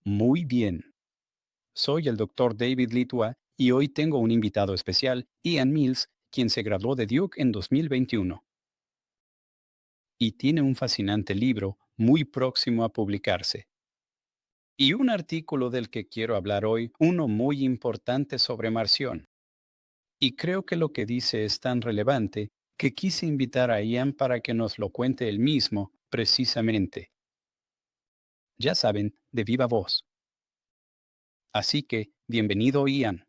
Muy bien. Soy el doctor David Litua y hoy tengo un invitado especial, Ian Mills, quien se graduó de Duke en 2021 y tiene un fascinante libro muy próximo a publicarse. Y un artículo del que quiero hablar hoy, uno muy importante sobre Marción. Y creo que lo que dice es tan relevante que quise invitar a Ian para que nos lo cuente él mismo, precisamente. Ya saben, de viva voz. Así que, bienvenido Ian.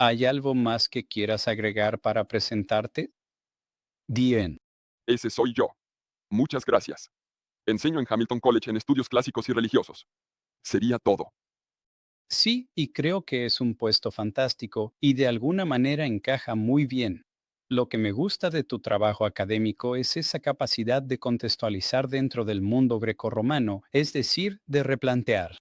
¿Hay algo más que quieras agregar para presentarte? Bien. Ese soy yo. Muchas gracias. Enseño en Hamilton College en estudios clásicos y religiosos. Sería todo. Sí, y creo que es un puesto fantástico y de alguna manera encaja muy bien. Lo que me gusta de tu trabajo académico es esa capacidad de contextualizar dentro del mundo grecorromano, es decir, de replantear.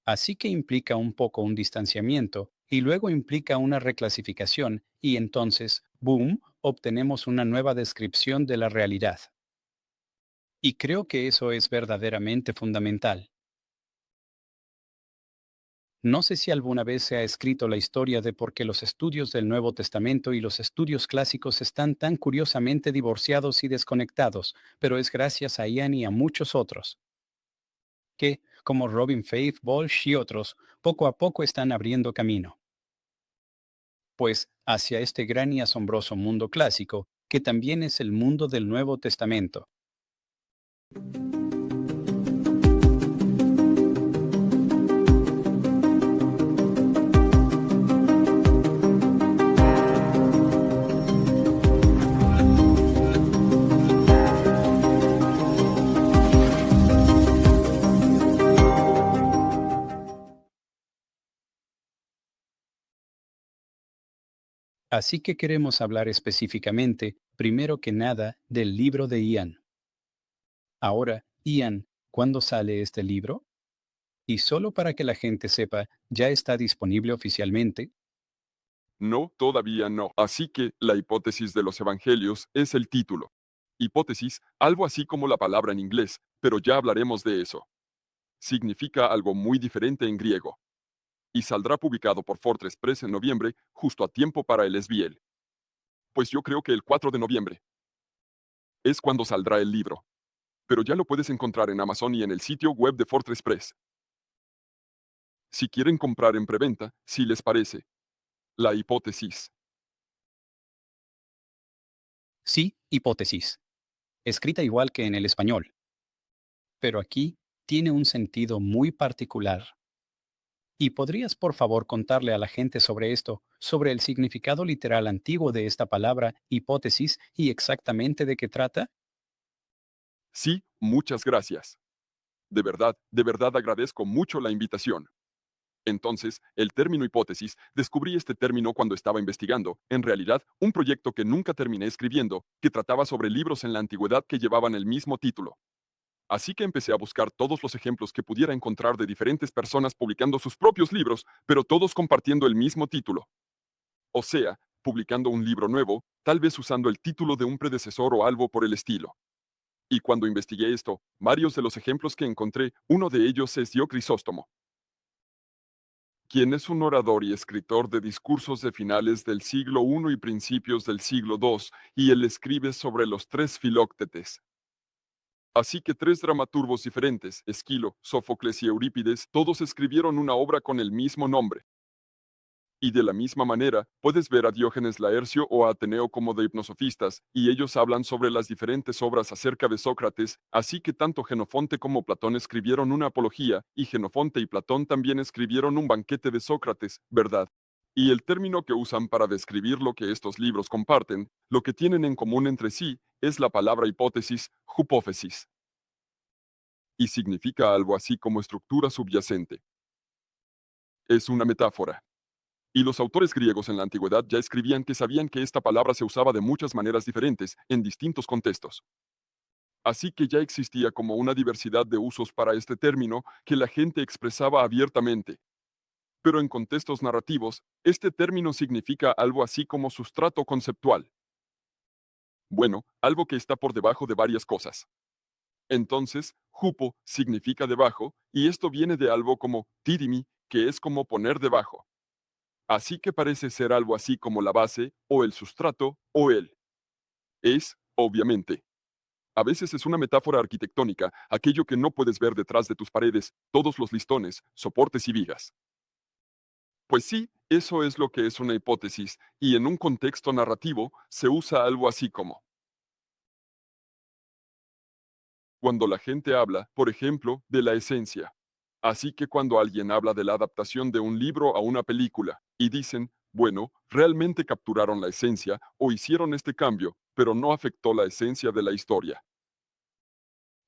Así que implica un poco un distanciamiento y luego implica una reclasificación y entonces, boom, obtenemos una nueva descripción de la realidad. Y creo que eso es verdaderamente fundamental. No sé si alguna vez se ha escrito la historia de por qué los estudios del Nuevo Testamento y los estudios clásicos están tan curiosamente divorciados y desconectados, pero es gracias a Ian y a muchos otros, que, como Robin Faith Walsh y otros, poco a poco están abriendo camino, pues, hacia este gran y asombroso mundo clásico, que también es el mundo del Nuevo Testamento. Así que queremos hablar específicamente, primero que nada, del libro de Ian. Ahora, Ian, ¿cuándo sale este libro? Y solo para que la gente sepa, ya está disponible oficialmente. No, todavía no. Así que la hipótesis de los evangelios es el título. Hipótesis, algo así como la palabra en inglés, pero ya hablaremos de eso. Significa algo muy diferente en griego. Y saldrá publicado por Fortress Press en noviembre, justo a tiempo para el SBL. Pues yo creo que el 4 de noviembre es cuando saldrá el libro. Pero ya lo puedes encontrar en Amazon y en el sitio web de Fortress Press. Si quieren comprar en preventa, si les parece. La hipótesis. Sí, hipótesis. Escrita igual que en el español. Pero aquí tiene un sentido muy particular. ¿Y podrías por favor contarle a la gente sobre esto, sobre el significado literal antiguo de esta palabra, hipótesis, y exactamente de qué trata? Sí, muchas gracias. De verdad agradezco mucho la invitación. Entonces, el término hipótesis, descubrí este término cuando estaba investigando, en realidad, un proyecto que nunca terminé escribiendo, que trataba sobre libros en la antigüedad que llevaban el mismo título. Así que empecé a buscar todos los ejemplos que pudiera encontrar de diferentes personas publicando sus propios libros, pero todos compartiendo el mismo título. O sea, publicando un libro nuevo, tal vez usando el título de un predecesor o algo por el estilo. Y cuando investigué esto, varios de los ejemplos que encontré, uno de ellos es Dio Crisóstomo, quien es un orador y escritor de discursos de finales del siglo I y principios del siglo II, y él escribe sobre los tres Filóctetes. Así que tres dramaturgos diferentes, Esquilo, Sófocles y Eurípides, todos escribieron una obra con el mismo nombre. Y de la misma manera, puedes ver a Diógenes Laercio o a Ateneo como de hipnosofistas, y ellos hablan sobre las diferentes obras acerca de Sócrates, así que tanto Jenofonte como Platón escribieron una apología, y Jenofonte y Platón también escribieron un banquete de Sócrates, ¿verdad? Y el término que usan para describir lo que estos libros comparten, lo que tienen en común entre sí, es la palabra hipótesis, hupófesis, y significa algo así como estructura subyacente. Es una metáfora. Y los autores griegos en la antigüedad ya escribían que sabían que esta palabra se usaba de muchas maneras diferentes, en distintos contextos. Así que ya existía como una diversidad de usos para este término que la gente expresaba abiertamente. Pero en contextos narrativos, este término significa algo así como sustrato conceptual. Bueno, algo que está por debajo de varias cosas. Entonces, hupo significa debajo, y esto viene de algo como tidimi, que es como poner debajo. Así que parece ser algo así como la base, o el sustrato, o el. Es, obviamente. A veces es una metáfora arquitectónica, aquello que no puedes ver detrás de tus paredes, todos los listones, soportes y vigas. Pues sí, eso es lo que es una hipótesis, y en un contexto narrativo se usa algo así como cuando la gente habla, por ejemplo, de la esencia. Así que cuando alguien habla de la adaptación de un libro a una película, y dicen, bueno, realmente capturaron la esencia o hicieron este cambio, pero no afectó la esencia de la historia.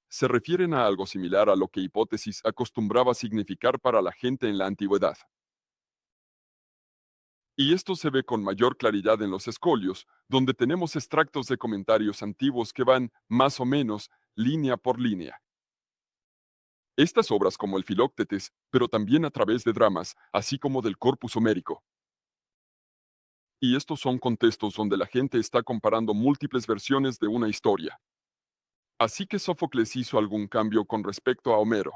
Se refieren a algo similar a lo que hipótesis acostumbraba significar para la gente en la antigüedad. Y esto se ve con mayor claridad en los escolios, donde tenemos extractos de comentarios antiguos que van, más o menos, línea por línea. Estas obras como el Filóctetes, pero también a través de dramas, así como del corpus homérico. Y estos son contextos donde la gente está comparando múltiples versiones de una historia. Así que Sófocles hizo algún cambio con respecto a Homero.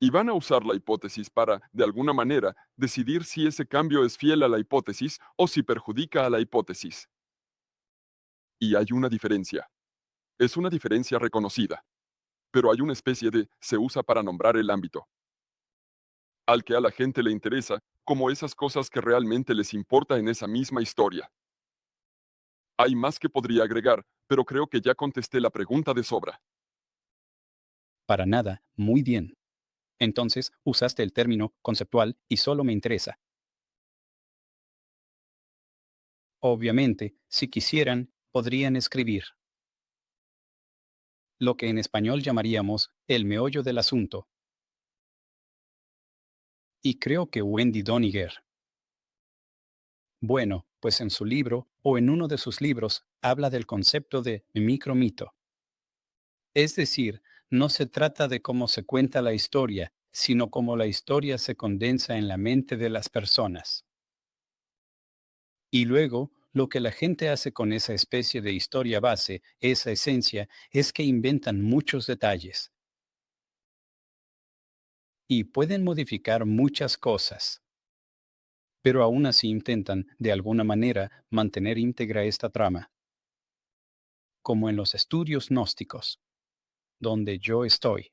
Y van a usar la hipótesis para, de alguna manera, decidir si ese cambio es fiel a la hipótesis o si perjudica a la hipótesis. Y hay una diferencia. Es una diferencia reconocida, pero hay una especie de se usa para nombrar el ámbito, al que a la gente le interesa, como esas cosas que realmente les importa en esa misma historia. Hay más que podría agregar, pero creo que ya contesté la pregunta de sobra. Para nada, muy bien. Entonces, usaste el término conceptual y solo me interesa. Obviamente, si quisieran, podrían escribir lo que en español llamaríamos el meollo del asunto. Y creo que Wendy Doniger, bueno, pues en su libro o en uno de sus libros habla del concepto de micromito. Es decir, no se trata de cómo se cuenta la historia, sino cómo la historia se condensa en la mente de las personas. Y luego, lo que la gente hace con esa especie de historia base, esa esencia, es que inventan muchos detalles. Y pueden modificar muchas cosas. Pero aún así intentan, de alguna manera, mantener íntegra esta trama, como en los estudios gnósticos, donde yo estoy.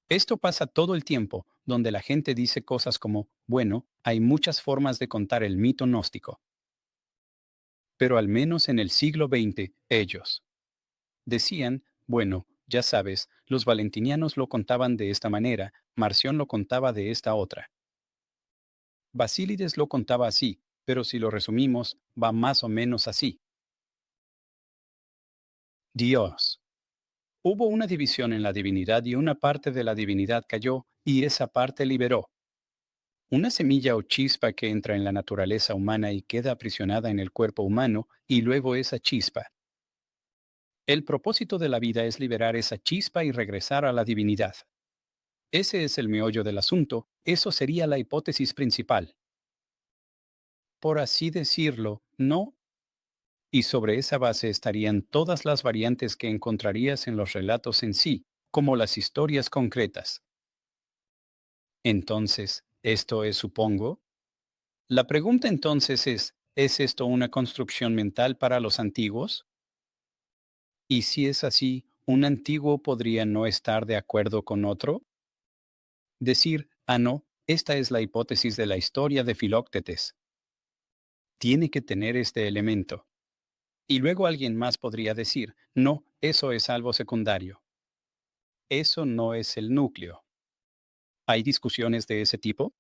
Esto pasa todo el tiempo, donde la gente dice cosas como, bueno, hay muchas formas de contar el mito gnóstico. Pero al menos en el siglo XX, ellos decían, bueno, ya sabes, los valentinianos lo contaban de esta manera, Marción lo contaba de esta otra. Basílides lo contaba así, pero si lo resumimos, va más o menos así. Dios. Hubo una división en la divinidad y una parte de la divinidad cayó, y esa parte liberó. Una semilla o chispa que entra en la naturaleza humana y queda aprisionada en el cuerpo humano, y luego esa chispa. El propósito de la vida es liberar esa chispa y regresar a la divinidad. Ese es el meollo del asunto, eso sería la hipótesis principal. Por así decirlo, ¿no? Y sobre esa base estarían todas las variantes que encontrarías en los relatos en sí, como las historias concretas. Entonces, ¿esto es supongo? La pregunta entonces ¿es esto una construcción mental para los antiguos? Y si es así, ¿un antiguo podría no estar de acuerdo con otro? Decir, ah, no, esta es la hipótesis de la historia de Filóctetes. Tiene que tener este elemento. Y luego alguien más podría decir, no, eso es algo secundario. Eso no es el núcleo. ¿Hay discusiones de ese tipo?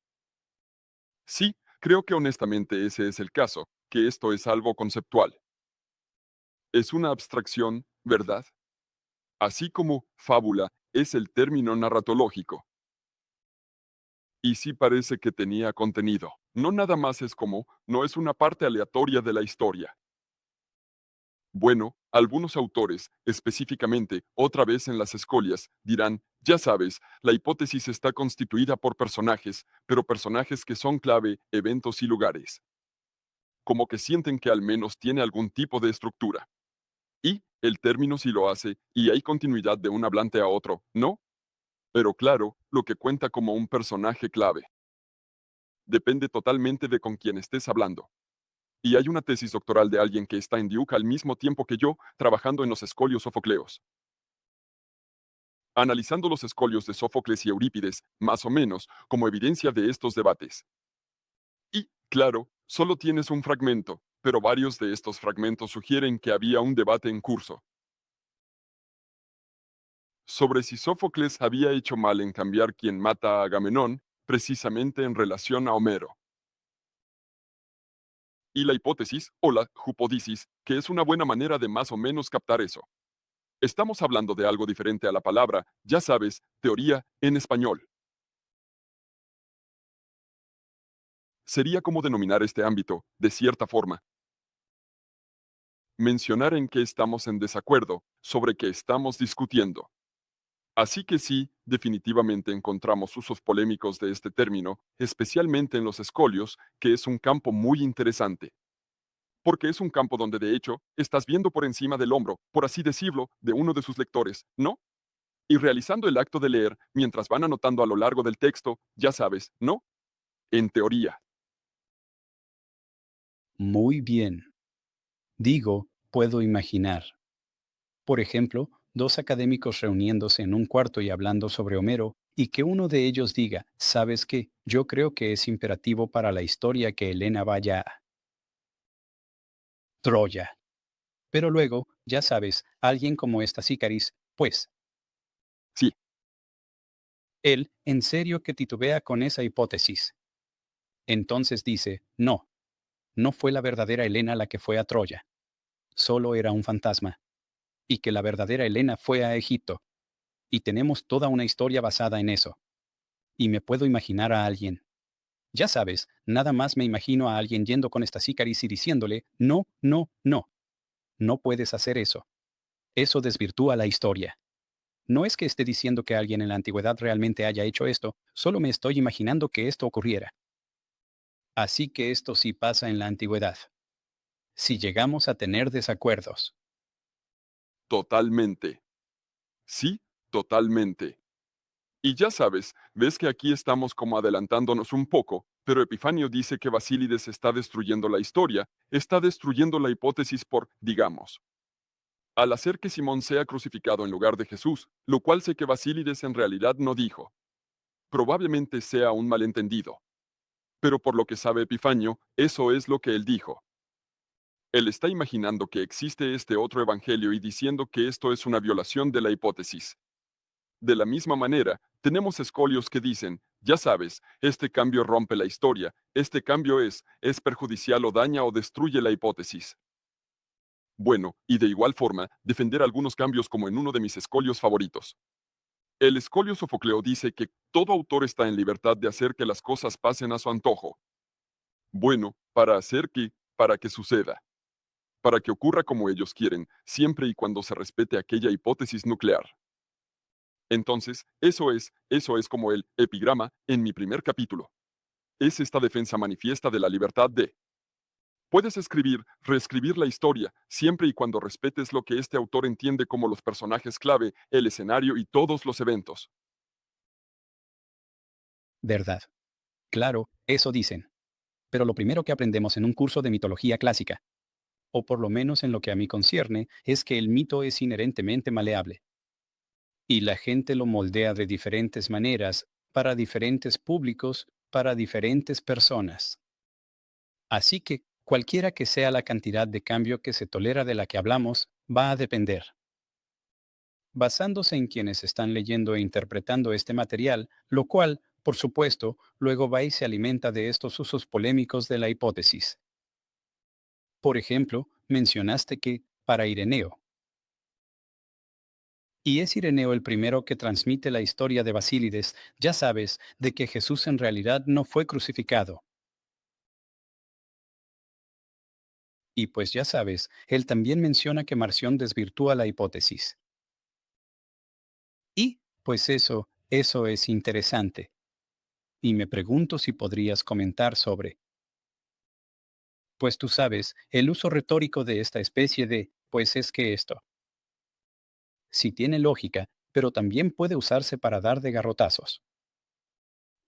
Sí, creo que honestamente ese es el caso, que esto es algo conceptual. Es una abstracción, ¿verdad? Así como fábula es el término narratológico. Y sí parece que tenía contenido. No nada más es como, no es una parte aleatoria de la historia. Bueno, algunos autores, específicamente, otra vez en las escolias, dirán, ya sabes, la hipótesis está constituida por personajes, pero personajes que son clave, eventos y lugares. Como que sienten que al menos tiene algún tipo de estructura. Y el término sí lo hace, y hay continuidad de un hablante a otro, ¿no? Pero claro, lo que cuenta como un personaje clave depende totalmente de con quién estés hablando. Y hay una tesis doctoral de alguien que está en Duke al mismo tiempo que yo, trabajando en los escolios sofocleos. Analizando los escolios de Sófocles y Eurípides, más o menos, como evidencia de estos debates. Y, claro, solo tienes un fragmento, pero varios de estos fragmentos sugieren que había un debate en curso sobre si Sófocles había hecho mal en cambiar quién mata a Agamenón, precisamente en relación a Homero. Y la hipótesis, o la jupodisis, que es una buena manera de más o menos captar eso. Estamos hablando de algo diferente a la palabra, ya sabes, teoría, en español. Sería como denominar este ámbito, de cierta forma. Mencionar en qué estamos en desacuerdo, sobre qué estamos discutiendo. Así que sí, definitivamente encontramos usos polémicos de este término, especialmente en los escolios, que es un campo muy interesante. Porque es un campo donde de hecho estás viendo por encima del hombro, por así decirlo, de uno de sus lectores, ¿no? Y realizando el acto de leer mientras van anotando a lo largo del texto, ya sabes, ¿no? En teoría. Muy bien. Digo, puedo imaginar. Por ejemplo, dos académicos reuniéndose en un cuarto y hablando sobre Homero, y que uno de ellos diga, ¿sabes qué? Yo creo que es imperativo para la historia que Helena vaya a Troya. Pero luego, ya sabes, alguien como esta Sícaris, pues, Sí, él, en serio que titubea con esa hipótesis. Entonces dice, no, no fue la verdadera Helena la que fue a Troya, solo era un fantasma, y que la verdadera Helena fue a Egipto, y tenemos toda una historia basada en eso. Y me puedo imaginar a alguien. Ya sabes, nada más me imagino a alguien yendo con esta Sícaris y diciéndole, no, no, no, no puedes hacer eso. Eso desvirtúa la historia. No es que esté diciendo que alguien en la antigüedad realmente haya hecho esto, solo me estoy imaginando que esto ocurriera. Así que esto sí pasa en la antigüedad. Si llegamos a tener desacuerdos. totalmente. Sí, totalmente. Y ya sabes, ves que aquí estamos como adelantándonos un poco, pero Epifanio dice que Basílides está destruyendo la historia, está destruyendo la hipótesis por, digamos, al hacer que Simón sea crucificado en lugar de Jesús, lo cual sé que Basílides en realidad no dijo. Probablemente sea un malentendido. Pero por lo que sabe Epifanio, eso es lo que él dijo. Él está imaginando que existe este otro evangelio y diciendo que esto es una violación de la hipótesis. De la misma manera, tenemos escolios que dicen, ya sabes, este cambio rompe la historia, este cambio es perjudicial o daña o destruye la hipótesis. Bueno, y de igual forma, defender algunos cambios como en uno de mis escolios favoritos. El escolio Sofocleo dice que todo autor está en libertad de hacer que las cosas pasen a su antojo. Bueno, para que suceda, para que ocurra como ellos quieren, siempre y cuando se respete aquella hipótesis nuclear. Entonces, eso es como el epigrama en mi primer capítulo. Es esta defensa manifiesta de la libertad de. Puedes escribir, reescribir la historia, siempre y cuando respetes lo que este autor entiende como los personajes clave, el escenario y todos los eventos. ¿Verdad? Claro, eso dicen. Pero lo primero que aprendemos en un curso de mitología clásica, o por lo menos en lo que a mí concierne, es que el mito es inherentemente maleable. Y la gente lo moldea de diferentes maneras, para diferentes públicos, para diferentes personas. Así que, cualquiera que sea la cantidad de cambio que se tolera de la que hablamos, va a depender. Basándose en quienes están leyendo e interpretando este material, lo cual, por supuesto, luego va y se alimenta de estos usos polémicos de la hipótesis. Por ejemplo, mencionaste que, para Ireneo, y es Ireneo el primero que transmite la historia de Basílides, ya sabes, de que Jesús en realidad no fue crucificado. Y pues ya sabes, él también menciona que Marción desvirtúa la hipótesis. Y, pues eso es interesante. Y me pregunto si podrías comentar sobre, pues tú sabes, el uso retórico de esta especie de Pues es que esto, sí tiene lógica, pero también puede usarse para dar de garrotazos.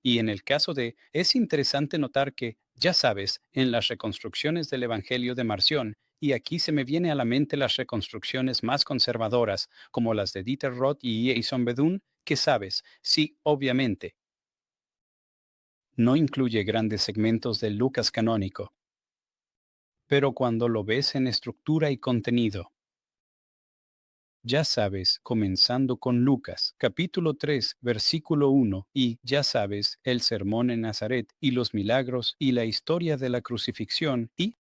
Y en el caso de, es interesante notar que, ya sabes, en las reconstrucciones del Evangelio de Marción, y aquí se me viene a la mente las reconstrucciones más conservadoras, como las de Dieter Roth y Jason Bedun, que sabes, sí, obviamente, no incluye grandes segmentos del Lucas canónico, pero cuando lo ves en estructura y contenido, ya sabes, comenzando con Lucas, capítulo 3, versículo 1, y, ya sabes, el sermón en Nazaret, y los milagros, y la historia de la crucifixión, y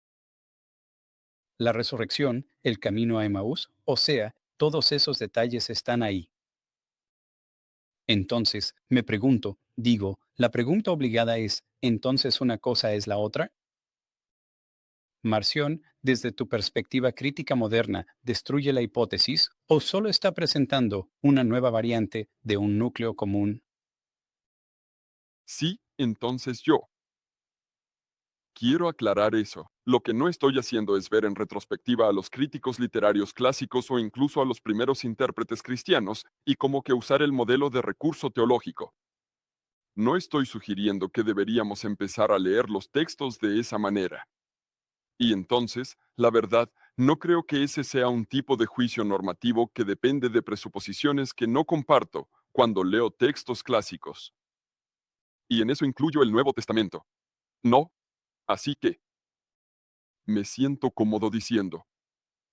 la resurrección, el camino a Emaús, o sea, todos esos detalles están ahí. Entonces, me pregunto, digo, la pregunta obligada es, ¿entonces una cosa es la otra? Marción, desde tu perspectiva crítica moderna, ¿destruye la hipótesis o solo está presentando una nueva variante de un núcleo común? Sí, entonces yo. Quiero aclarar eso. Lo que no estoy haciendo es ver en retrospectiva a los críticos literarios clásicos o incluso a los primeros intérpretes cristianos y como que usar el modelo de recurso teológico. No estoy sugiriendo que deberíamos empezar a leer los textos de esa manera. Y entonces, la verdad, no creo que ese sea un tipo de juicio normativo que depende de presuposiciones que no comparto cuando leo textos clásicos. Y en eso incluyo el Nuevo Testamento. No, así que me siento cómodo diciendo.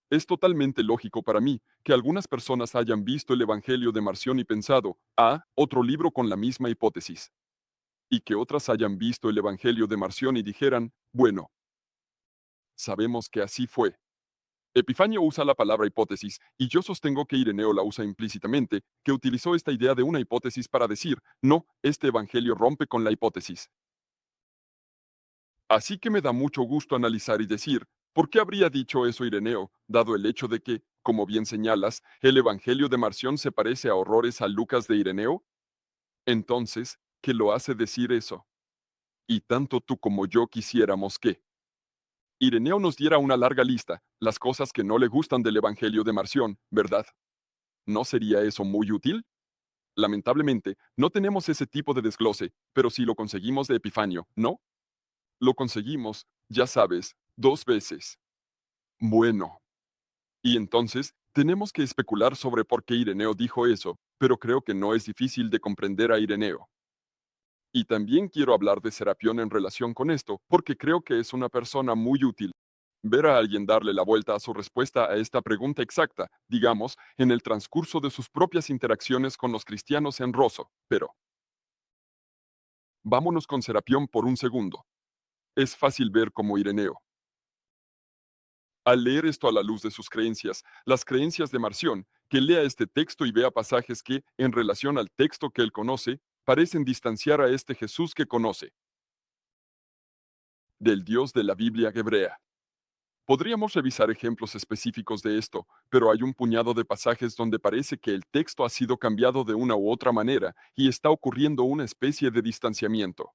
Es totalmente lógico para mí que algunas personas hayan visto el Evangelio de Marción y pensado, ah, otro libro con la misma hipótesis. Y que otras hayan visto el Evangelio de Marción y dijeran, bueno, sabemos que así fue. Epifanio usa la palabra hipótesis, y yo sostengo que Ireneo la usa implícitamente, que utilizó esta idea de una hipótesis para decir, no, este Evangelio rompe con la hipótesis. Así que me da mucho gusto analizar y decir, ¿por qué habría dicho eso Ireneo, dado el hecho de que, como bien señalas, el Evangelio de Marción se parece a horrores a Lucas de Ireneo? Entonces, ¿qué lo hace decir eso? Y tanto tú como yo quisiéramos que Ireneo nos diera una larga lista, las cosas que no le gustan del Evangelio de Marción, ¿verdad? ¿No sería eso muy útil? Lamentablemente, no tenemos ese tipo de desglose, pero si lo conseguimos de Epifanio, ¿no? Lo conseguimos, ya sabes, 2 veces. Bueno. Y entonces, tenemos que especular sobre por qué Ireneo dijo eso, pero creo que no es difícil de comprender a Ireneo. Y también quiero hablar de Serapión en relación con esto, porque creo que es una persona muy útil. Ver a alguien darle la vuelta a su respuesta a esta pregunta exacta, digamos, en el transcurso de sus propias interacciones con los cristianos en Rosso. Pero, vámonos con Serapión por un segundo. Es fácil ver como Ireneo. Al leer esto a la luz de sus creencias, las creencias de Marción, que lea este texto y vea pasajes que, en relación al texto que él conoce, parecen distanciar a este Jesús que conoce, del Dios de la Biblia hebrea. Podríamos revisar ejemplos específicos de esto, pero hay un puñado de pasajes donde parece que el texto ha sido cambiado de una u otra manera y está ocurriendo una especie de distanciamiento.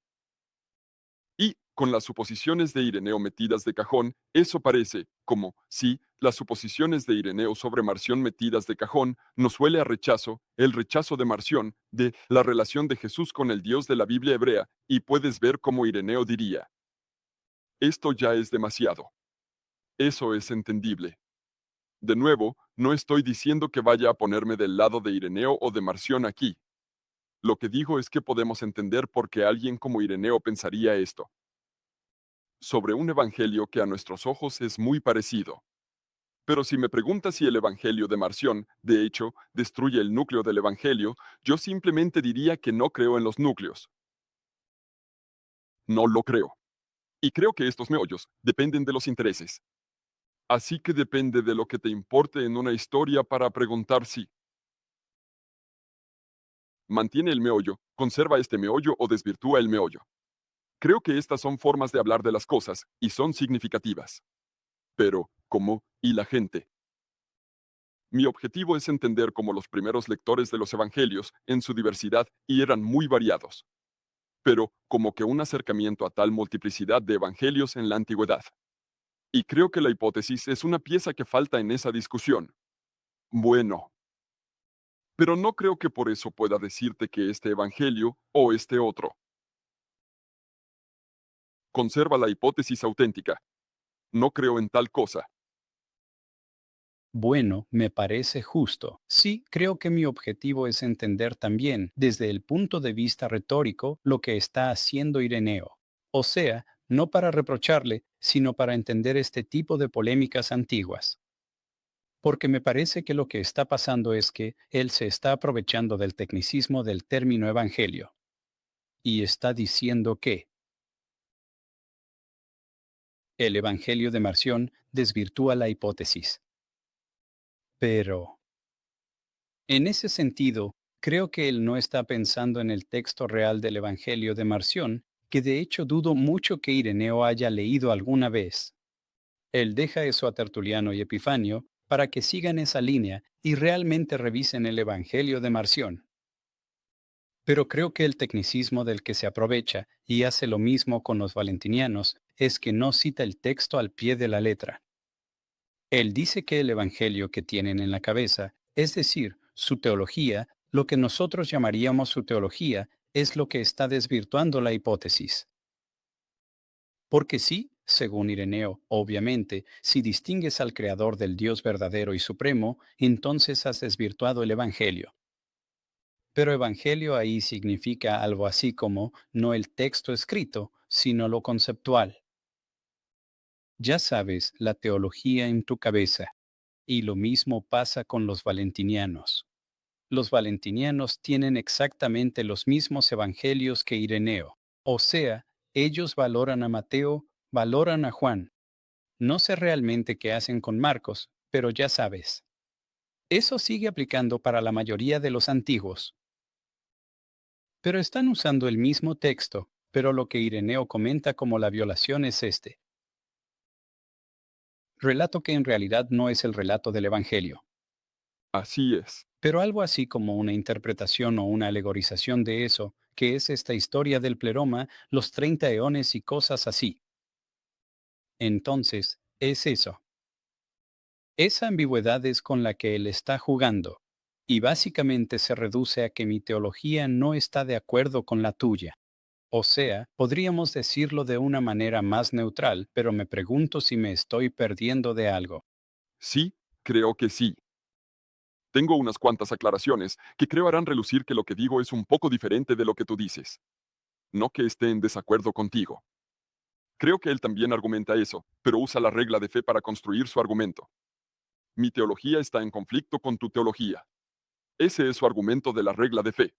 Y, con las suposiciones de Ireneo metidas de cajón, eso parece, como, si, las suposiciones de Ireneo sobre Marción metidas de cajón, nos huele a rechazo, el rechazo de Marción, de la relación de Jesús con el Dios de la Biblia hebrea, y puedes ver cómo Ireneo diría, esto ya es demasiado. Eso es entendible. De nuevo, no estoy diciendo que vaya a ponerme del lado de Ireneo o de Marción aquí. Lo que digo es que podemos entender por qué alguien como Ireneo pensaría esto sobre un evangelio que a nuestros ojos es muy parecido. Pero si me preguntas si el evangelio de Marción, de hecho, destruye el núcleo del evangelio, yo simplemente diría que no creo en los núcleos. No lo creo. Y creo que estos meollos dependen de los intereses. Así que depende de lo que te importe en una historia para preguntar si mantiene el meollo, conserva este meollo o desvirtúa el meollo. Creo que estas son formas de hablar de las cosas y son significativas. Pero, ¿cómo? ¿Y la gente? Mi objetivo es entender cómo los primeros lectores de los evangelios, en su diversidad, y eran muy variados, pero como que un acercamiento a tal multiplicidad de evangelios en la antigüedad. Y creo que la hipótesis es una pieza que falta en esa discusión. Bueno, pero no creo que por eso pueda decirte que este evangelio o este otro conserva la hipótesis auténtica. No creo en tal cosa. Bueno, me parece justo. Sí, creo que mi objetivo es entender también, desde el punto de vista retórico, lo que está haciendo Ireneo. O sea, no para reprocharle, sino para entender este tipo de polémicas antiguas. Porque me parece que lo que está pasando es que él se está aprovechando del tecnicismo del término evangelio. Y está diciendo que el evangelio de Marción desvirtúa la hipótesis. Pero, en ese sentido, creo que él no está pensando en el texto real del Evangelio de Marción, que de hecho dudo mucho que Ireneo haya leído alguna vez. Él deja eso a Tertuliano y Epifanio para que sigan esa línea y realmente revisen el Evangelio de Marción. Pero creo que el tecnicismo del que se aprovecha y hace lo mismo con los valentinianos es que no cita el texto al pie de la letra. Él dice que el Evangelio que tienen en la cabeza, es decir, su teología, lo que nosotros llamaríamos su teología, es lo que está desvirtuando la hipótesis. Porque sí, según Ireneo, obviamente, si distingues al Creador del Dios verdadero y supremo, entonces has desvirtuado el Evangelio. Pero Evangelio ahí significa algo así como no el texto escrito, sino lo conceptual. Ya sabes, la teología en tu cabeza. Y lo mismo pasa con los valentinianos. Los valentinianos tienen exactamente los mismos evangelios que Ireneo. O sea, ellos valoran a Mateo, valoran a Juan. No sé realmente qué hacen con Marcos, pero ya sabes. Eso sigue aplicando para la mayoría de los antiguos. Pero están usando el mismo texto, pero lo que Ireneo comenta como la violación es este. Relato que en realidad no es el relato del Evangelio. Así es. Pero algo así como una interpretación o una alegorización de eso, que es esta historia del pleroma, los 30 eones y cosas así. Entonces, es eso. Esa ambigüedad es con la que él está jugando. Y básicamente se reduce a que mi teología no está de acuerdo con la tuya. O sea, podríamos decirlo de una manera más neutral, pero me pregunto si me estoy perdiendo de algo. Sí, creo que sí. Tengo unas cuantas aclaraciones que creo harán relucir que lo que digo es un poco diferente de lo que tú dices. No que esté en desacuerdo contigo. Creo que él también argumenta eso, pero usa la regla de fe para construir su argumento. Mi teología está en conflicto con tu teología. Ese es su argumento de la regla de fe.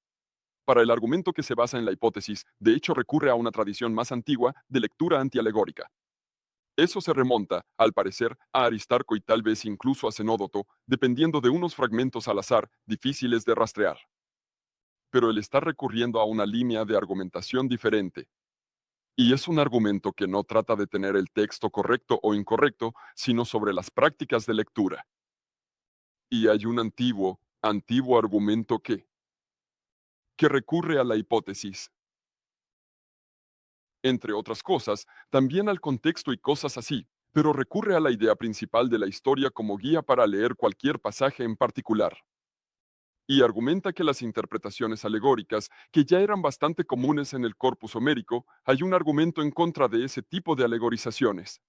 Para el argumento que se basa en la hipótesis, de hecho recurre a una tradición más antigua de lectura antialegórica. Eso se remonta, al parecer, a Aristarco y tal vez incluso a Zenódoto, dependiendo de unos fragmentos al azar, difíciles de rastrear. Pero él está recurriendo a una línea de argumentación diferente. Y es un argumento que no trata de tener el texto correcto o incorrecto, sino sobre las prácticas de lectura. Y hay un antiguo argumento que recurre a la hipótesis. Entre otras cosas, también al contexto y cosas así, pero recurre a la idea principal de la historia como guía para leer cualquier pasaje en particular. Y argumenta que las interpretaciones alegóricas, que ya eran bastante comunes en el corpus homérico, hay un argumento en contra de ese tipo de alegorizaciones.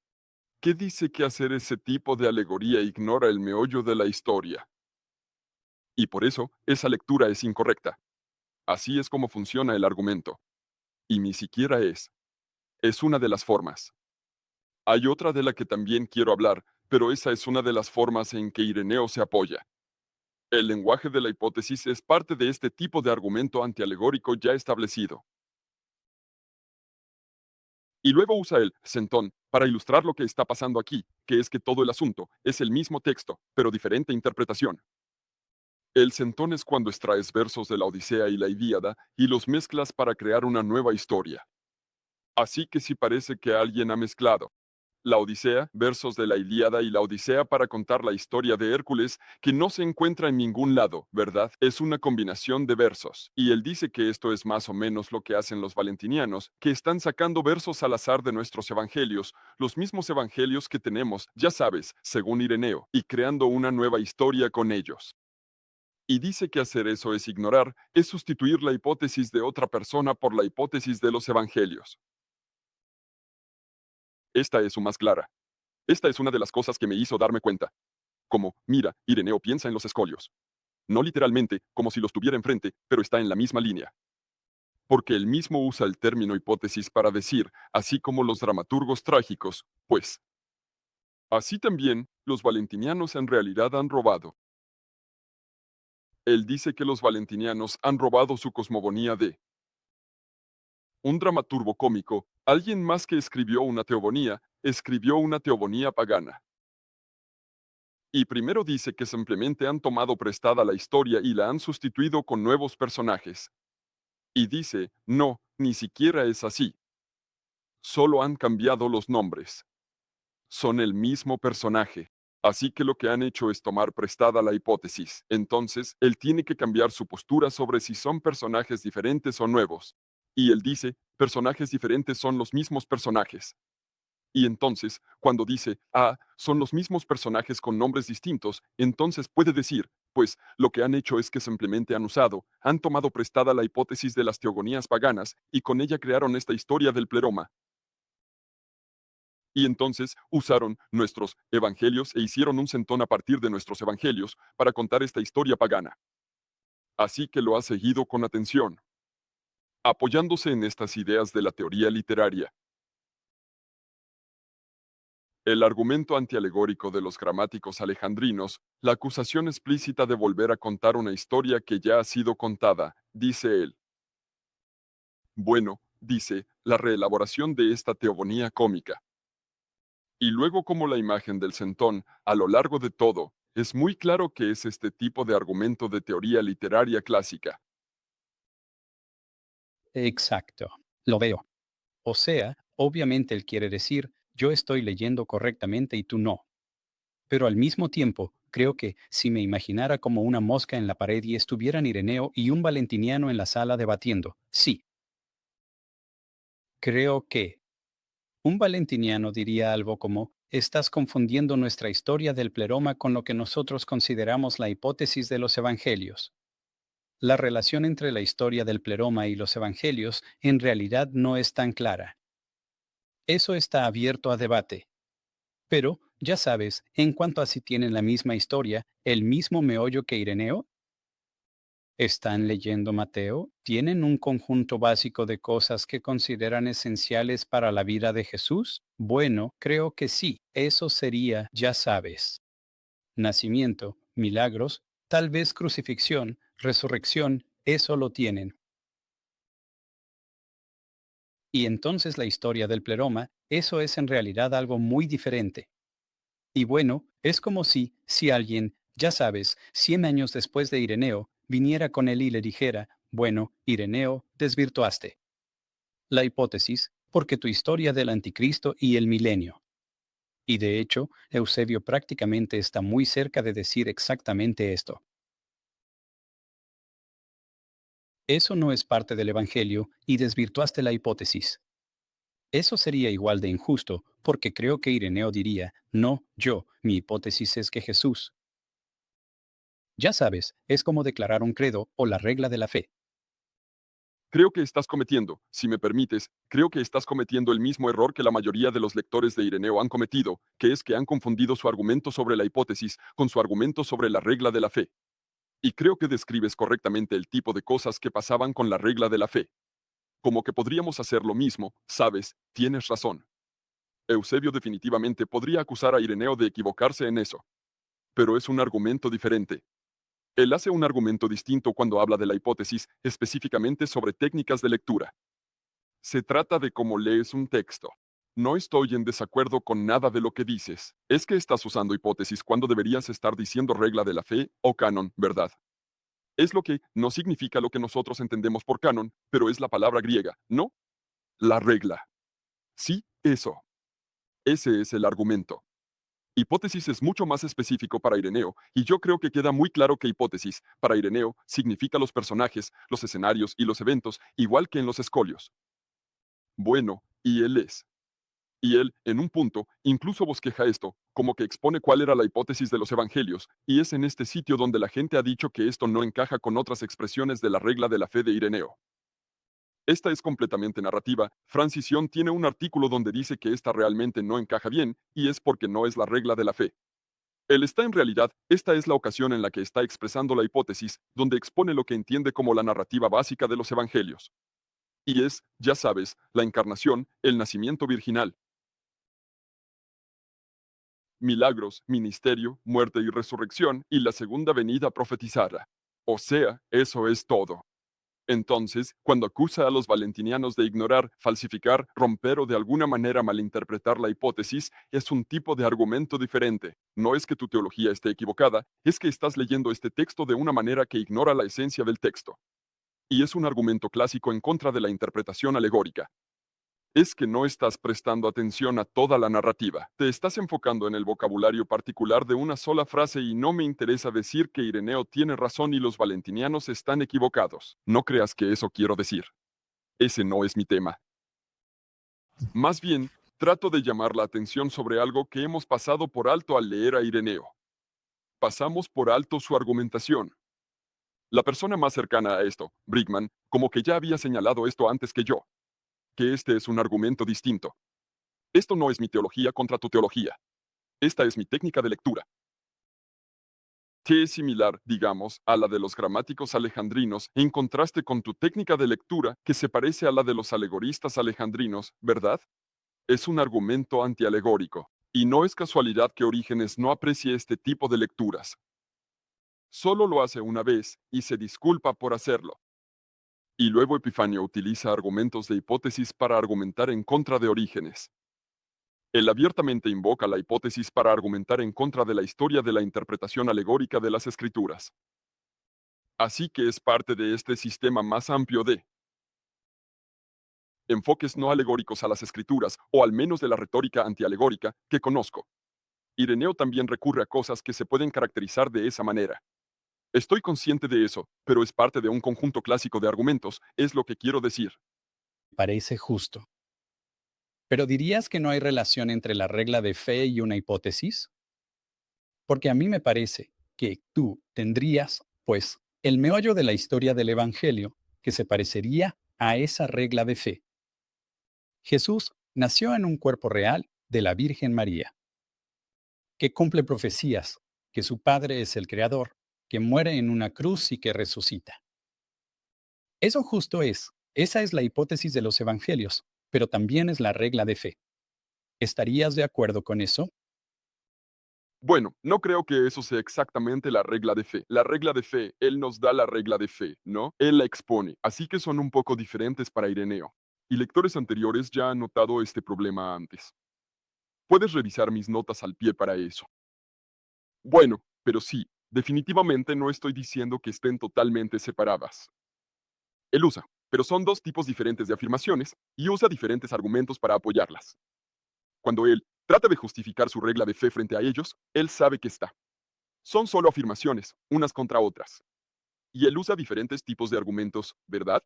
¿Qué dice que hacer ese tipo de alegoría ignora el meollo de la historia? Y por eso, esa lectura es incorrecta. Así es como funciona el argumento. Y ni siquiera es una de las formas. Hay otra de la que también quiero hablar, pero esa es una de las formas en que Ireneo se apoya. El lenguaje de la hipótesis es parte de este tipo de argumento antialegórico ya establecido. Y luego usa el centón para ilustrar lo que está pasando aquí, que es que todo el asunto es el mismo texto, pero diferente interpretación. El centón es cuando extraes versos de la Odisea y la Ilíada y los mezclas para crear una nueva historia. Así que si parece que alguien ha mezclado La Odisea, versos de la Ilíada y la Odisea para contar la historia de Hércules, que no se encuentra en ningún lado, ¿verdad? Es una combinación de versos. Y él dice que esto es más o menos lo que hacen los valentinianos, que están sacando versos al azar de nuestros evangelios, los mismos evangelios que tenemos, ya sabes, según Ireneo, y creando una nueva historia con ellos. Y dice que hacer eso es ignorar, es sustituir la hipótesis de otra persona por la hipótesis de los evangelios. Esta es su más clara. Esta es una de las cosas que me hizo darme cuenta. Como, mira, Ireneo piensa en los escolios. No literalmente, como si los tuviera enfrente, pero está en la misma línea. Porque él mismo usa el término hipótesis para decir, así como los dramaturgos trágicos, pues. Así también, los valentinianos en realidad han robado. Él dice que los valentinianos han robado su cosmogonía de un dramaturgo cómico, alguien más que escribió una teogonía pagana. Y primero dice que simplemente han tomado prestada la historia y la han sustituido con nuevos personajes. Y dice, no, ni siquiera es así. Solo han cambiado los nombres. Son el mismo personaje. Así que lo que han hecho es tomar prestada la hipótesis. Entonces, él tiene que cambiar su postura sobre si son personajes diferentes o nuevos. Y él dice, personajes diferentes son los mismos personajes. Y entonces, cuando dice, son los mismos personajes con nombres distintos, entonces puede decir, pues, lo que han hecho es que simplemente han tomado prestada la hipótesis de las teogonías paganas, y con ella crearon esta historia del pleroma. Y entonces usaron nuestros evangelios e hicieron un centón a partir de nuestros evangelios para contar esta historia pagana. Así que lo ha seguido con atención, apoyándose en estas ideas de la teoría literaria. El argumento antialegórico de los gramáticos alejandrinos, la acusación explícita de volver a contar una historia que ya ha sido contada, dice él. Bueno, dice, la reelaboración de esta teogonía cómica. Y luego como la imagen del centón, a lo largo de todo, es muy claro que es este tipo de argumento de teoría literaria clásica. Exacto. Lo veo. O sea, obviamente él quiere decir, yo estoy leyendo correctamente y tú no. Pero al mismo tiempo, creo que si me imaginara como una mosca en la pared y estuvieran Ireneo y un valentiniano en la sala debatiendo, sí, creo que un valentiniano diría algo como, estás confundiendo nuestra historia del pleroma con lo que nosotros consideramos la hipótesis de los evangelios. La relación entre la historia del pleroma y los evangelios en realidad no es tan clara. Eso está abierto a debate. Pero, ya sabes, en cuanto a si tienen la misma historia, el mismo meollo que Ireneo, ¿están leyendo Mateo? ¿Tienen un conjunto básico de cosas que consideran esenciales para la vida de Jesús? Bueno, creo que sí. Eso sería, ya sabes, nacimiento, milagros, tal vez crucifixión, resurrección, eso lo tienen. Y entonces la historia del pleroma, eso es en realidad algo muy diferente. Y bueno, es como si alguien, ya sabes, 100 años después de Ireneo, viniera con él y le dijera, bueno, Ireneo, desvirtuaste la hipótesis, porque tu historia del anticristo y el milenio. Y de hecho, Eusebio prácticamente está muy cerca de decir exactamente esto. Eso no es parte del Evangelio y desvirtuaste la hipótesis. Eso sería igual de injusto, porque creo que Ireneo diría, no, mi hipótesis es que Jesús. Ya sabes, es como declarar un credo o la regla de la fe. Creo que estás cometiendo, si me permites, creo que estás cometiendo el mismo error que la mayoría de los lectores de Ireneo han cometido, que es que han confundido su argumento sobre la hipótesis con su argumento sobre la regla de la fe. Y creo que describes correctamente el tipo de cosas que pasaban con la regla de la fe. Como que podríamos hacer lo mismo, sabes, tienes razón. Eusebio definitivamente podría acusar a Ireneo de equivocarse en eso. Pero es un argumento diferente. Él hace un argumento distinto cuando habla de la hipótesis, específicamente sobre técnicas de lectura. Se trata de cómo lees un texto. No estoy en desacuerdo con nada de lo que dices. Es que estás usando hipótesis cuando deberías estar diciendo regla de la fe o canon, ¿verdad? Es lo que no significa lo que nosotros entendemos por canon, pero es la palabra griega, ¿no? La regla. Sí, eso. Ese es el argumento. Hipótesis es mucho más específico para Ireneo, y yo creo que queda muy claro que hipótesis, para Ireneo, significa los personajes, los escenarios y los eventos, igual que en los escolios. Bueno, y él es. Y él, en un punto, incluso bosqueja esto, como que expone cuál era la hipótesis de los evangelios, y es en este sitio donde la gente ha dicho que esto no encaja con otras expresiones de la regla de la fe de Ireneo. Esta es completamente narrativa. Francis Young tiene un artículo donde dice que esta realmente no encaja bien, y es porque no es la regla de la fe. Él está en realidad, esta es la ocasión en la que está expresando la hipótesis, donde expone lo que entiende como la narrativa básica de los evangelios. Y es, ya sabes, la encarnación, el nacimiento virginal, milagros, ministerio, muerte y resurrección, y la segunda venida profetizada. O sea, eso es todo. Entonces, cuando acusa a los valentinianos de ignorar, falsificar, romper o de alguna manera malinterpretar la hipótesis, es un tipo de argumento diferente. No es que tu teología esté equivocada, es que estás leyendo este texto de una manera que ignora la esencia del texto. Y es un argumento clásico en contra de la interpretación alegórica. Es que no estás prestando atención a toda la narrativa. Te estás enfocando en el vocabulario particular de una sola frase y no me interesa decir que Ireneo tiene razón y los valentinianos están equivocados. No creas que eso quiero decir. Ese no es mi tema. Más bien, trato de llamar la atención sobre algo que hemos pasado por alto al leer a Ireneo. Pasamos por alto su argumentación. La persona más cercana a esto, Brickman, como que ya había señalado esto antes que yo, que este es un argumento distinto. Esto no es mi teología contra tu teología. Esta es mi técnica de lectura, que es similar, digamos, a la de los gramáticos alejandrinos, en contraste con tu técnica de lectura, que se parece a la de los alegoristas alejandrinos, ¿verdad? Es un argumento antialegórico, y no es casualidad que Orígenes no aprecie este tipo de lecturas. Solo lo hace una vez, y se disculpa por hacerlo. Y luego Epifanio utiliza argumentos de hipótesis para argumentar en contra de Orígenes. Él abiertamente invoca la hipótesis para argumentar en contra de la historia de la interpretación alegórica de las escrituras. Así que es parte de este sistema más amplio de enfoques no alegóricos a las escrituras, o al menos de la retórica antialegórica, que conozco. Ireneo también recurre a cosas que se pueden caracterizar de esa manera. Estoy consciente de eso, pero es parte de un conjunto clásico de argumentos, es lo que quiero decir. Parece justo. Pero ¿dirías que no hay relación entre la regla de fe y una hipótesis? Porque a mí me parece que tú tendrías, pues, el meollo de la historia del Evangelio que se parecería a esa regla de fe. Jesús nació en un cuerpo real de la Virgen María, que cumple profecías, que su Padre es el Creador, que muere en una cruz y que resucita. Eso justo es, esa es la hipótesis de los Evangelios, pero también es la regla de fe. ¿Estarías de acuerdo con eso? Bueno, no creo que eso sea exactamente la regla de fe. La regla de fe, él nos da la regla de fe, ¿no? Él la expone, así que son un poco diferentes para Ireneo. Y lectores anteriores ya han notado este problema antes. Puedes revisar mis notas al pie para eso. Bueno, pero sí, definitivamente no estoy diciendo que estén totalmente separadas. Él usa, pero son dos tipos diferentes de afirmaciones y usa diferentes argumentos para apoyarlas. Cuando él trata de justificar su regla de fe frente a ellos, él sabe que está. Son solo afirmaciones, unas contra otras. Y él usa diferentes tipos de argumentos, ¿verdad?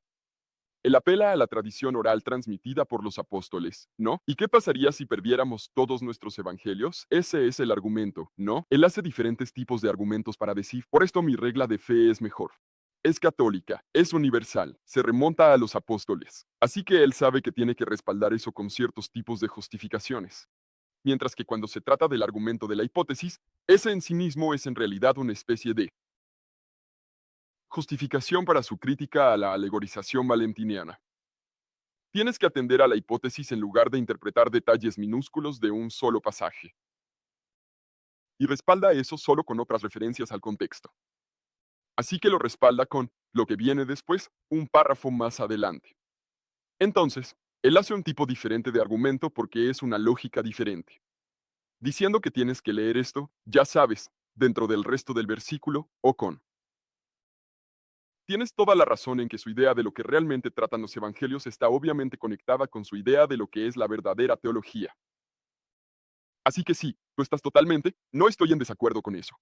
Él apela a la tradición oral transmitida por los apóstoles, ¿no? ¿Y qué pasaría si perdiéramos todos nuestros evangelios? Ese es el argumento, ¿no? Él hace diferentes tipos de argumentos para decir, por esto mi regla de fe es mejor. Es católica, es universal, se remonta a los apóstoles. Así que él sabe que tiene que respaldar eso con ciertos tipos de justificaciones. Mientras que cuando se trata del argumento de la hipótesis, ese en sí mismo es en realidad una especie de justificación para su crítica a la alegorización valentiniana. Tienes que atender a la hipótesis en lugar de interpretar detalles minúsculos de un solo pasaje. Y respalda eso solo con otras referencias al contexto. Así que lo respalda con lo que viene después, un párrafo más adelante. Entonces, él hace un tipo diferente de argumento porque es una lógica diferente. Diciendo que tienes que leer esto, ya sabes, dentro del resto del versículo o con. Tienes toda la razón en que su idea de lo que realmente tratan los evangelios está obviamente conectada con su idea de lo que es la verdadera teología. Así que sí, tú estás totalmente, no estoy en desacuerdo con eso,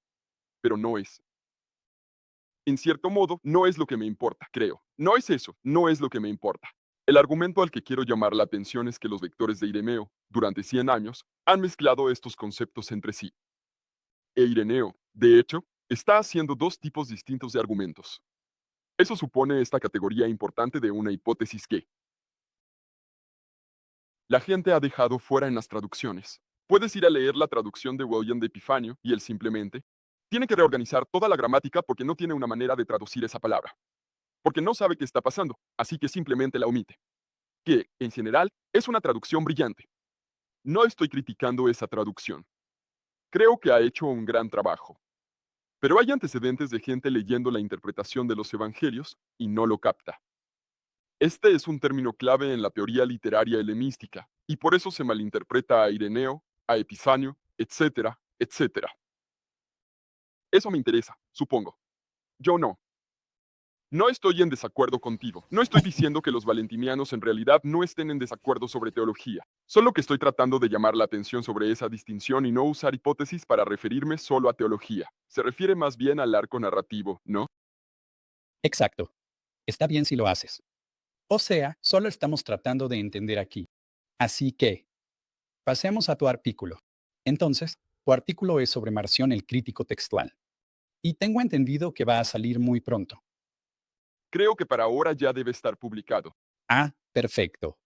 pero no es. En cierto modo, no es lo que me importa, creo. No es eso, no es lo que me importa. El argumento al que quiero llamar la atención es que los vectores de Ireneo, durante 100 años, han mezclado estos conceptos entre sí. E Ireneo, de hecho, está haciendo dos tipos distintos de argumentos. Eso supone esta categoría importante de una hipótesis que la gente ha dejado fuera en las traducciones. Puedes ir a leer la traducción de William de Epifanio y él simplemente tiene que reorganizar toda la gramática porque no tiene una manera de traducir esa palabra, porque no sabe qué está pasando, así que simplemente la omite. Que, en general, es una traducción brillante. No estoy criticando esa traducción. Creo que ha hecho un gran trabajo. Pero hay antecedentes de gente leyendo la interpretación de los evangelios y no lo capta. Este es un término clave en la teoría literaria helenística, y por eso se malinterpreta a Ireneo, a Epifanio, etcétera, etcétera. Eso me interesa, supongo. Yo no. No estoy en desacuerdo contigo. No estoy diciendo que los valentinianos en realidad no estén en desacuerdo sobre teología. Solo que estoy tratando de llamar la atención sobre esa distinción y no usar hipótesis para referirme solo a teología. Se refiere más bien al arco narrativo, ¿no? Exacto. Está bien si lo haces. O sea, solo estamos tratando de entender aquí. Así que, pasemos a tu artículo. Entonces, tu artículo es sobre Marción el crítico textual. Y tengo entendido que va a salir muy pronto. Creo que para ahora ya debe estar publicado. Ah, perfecto.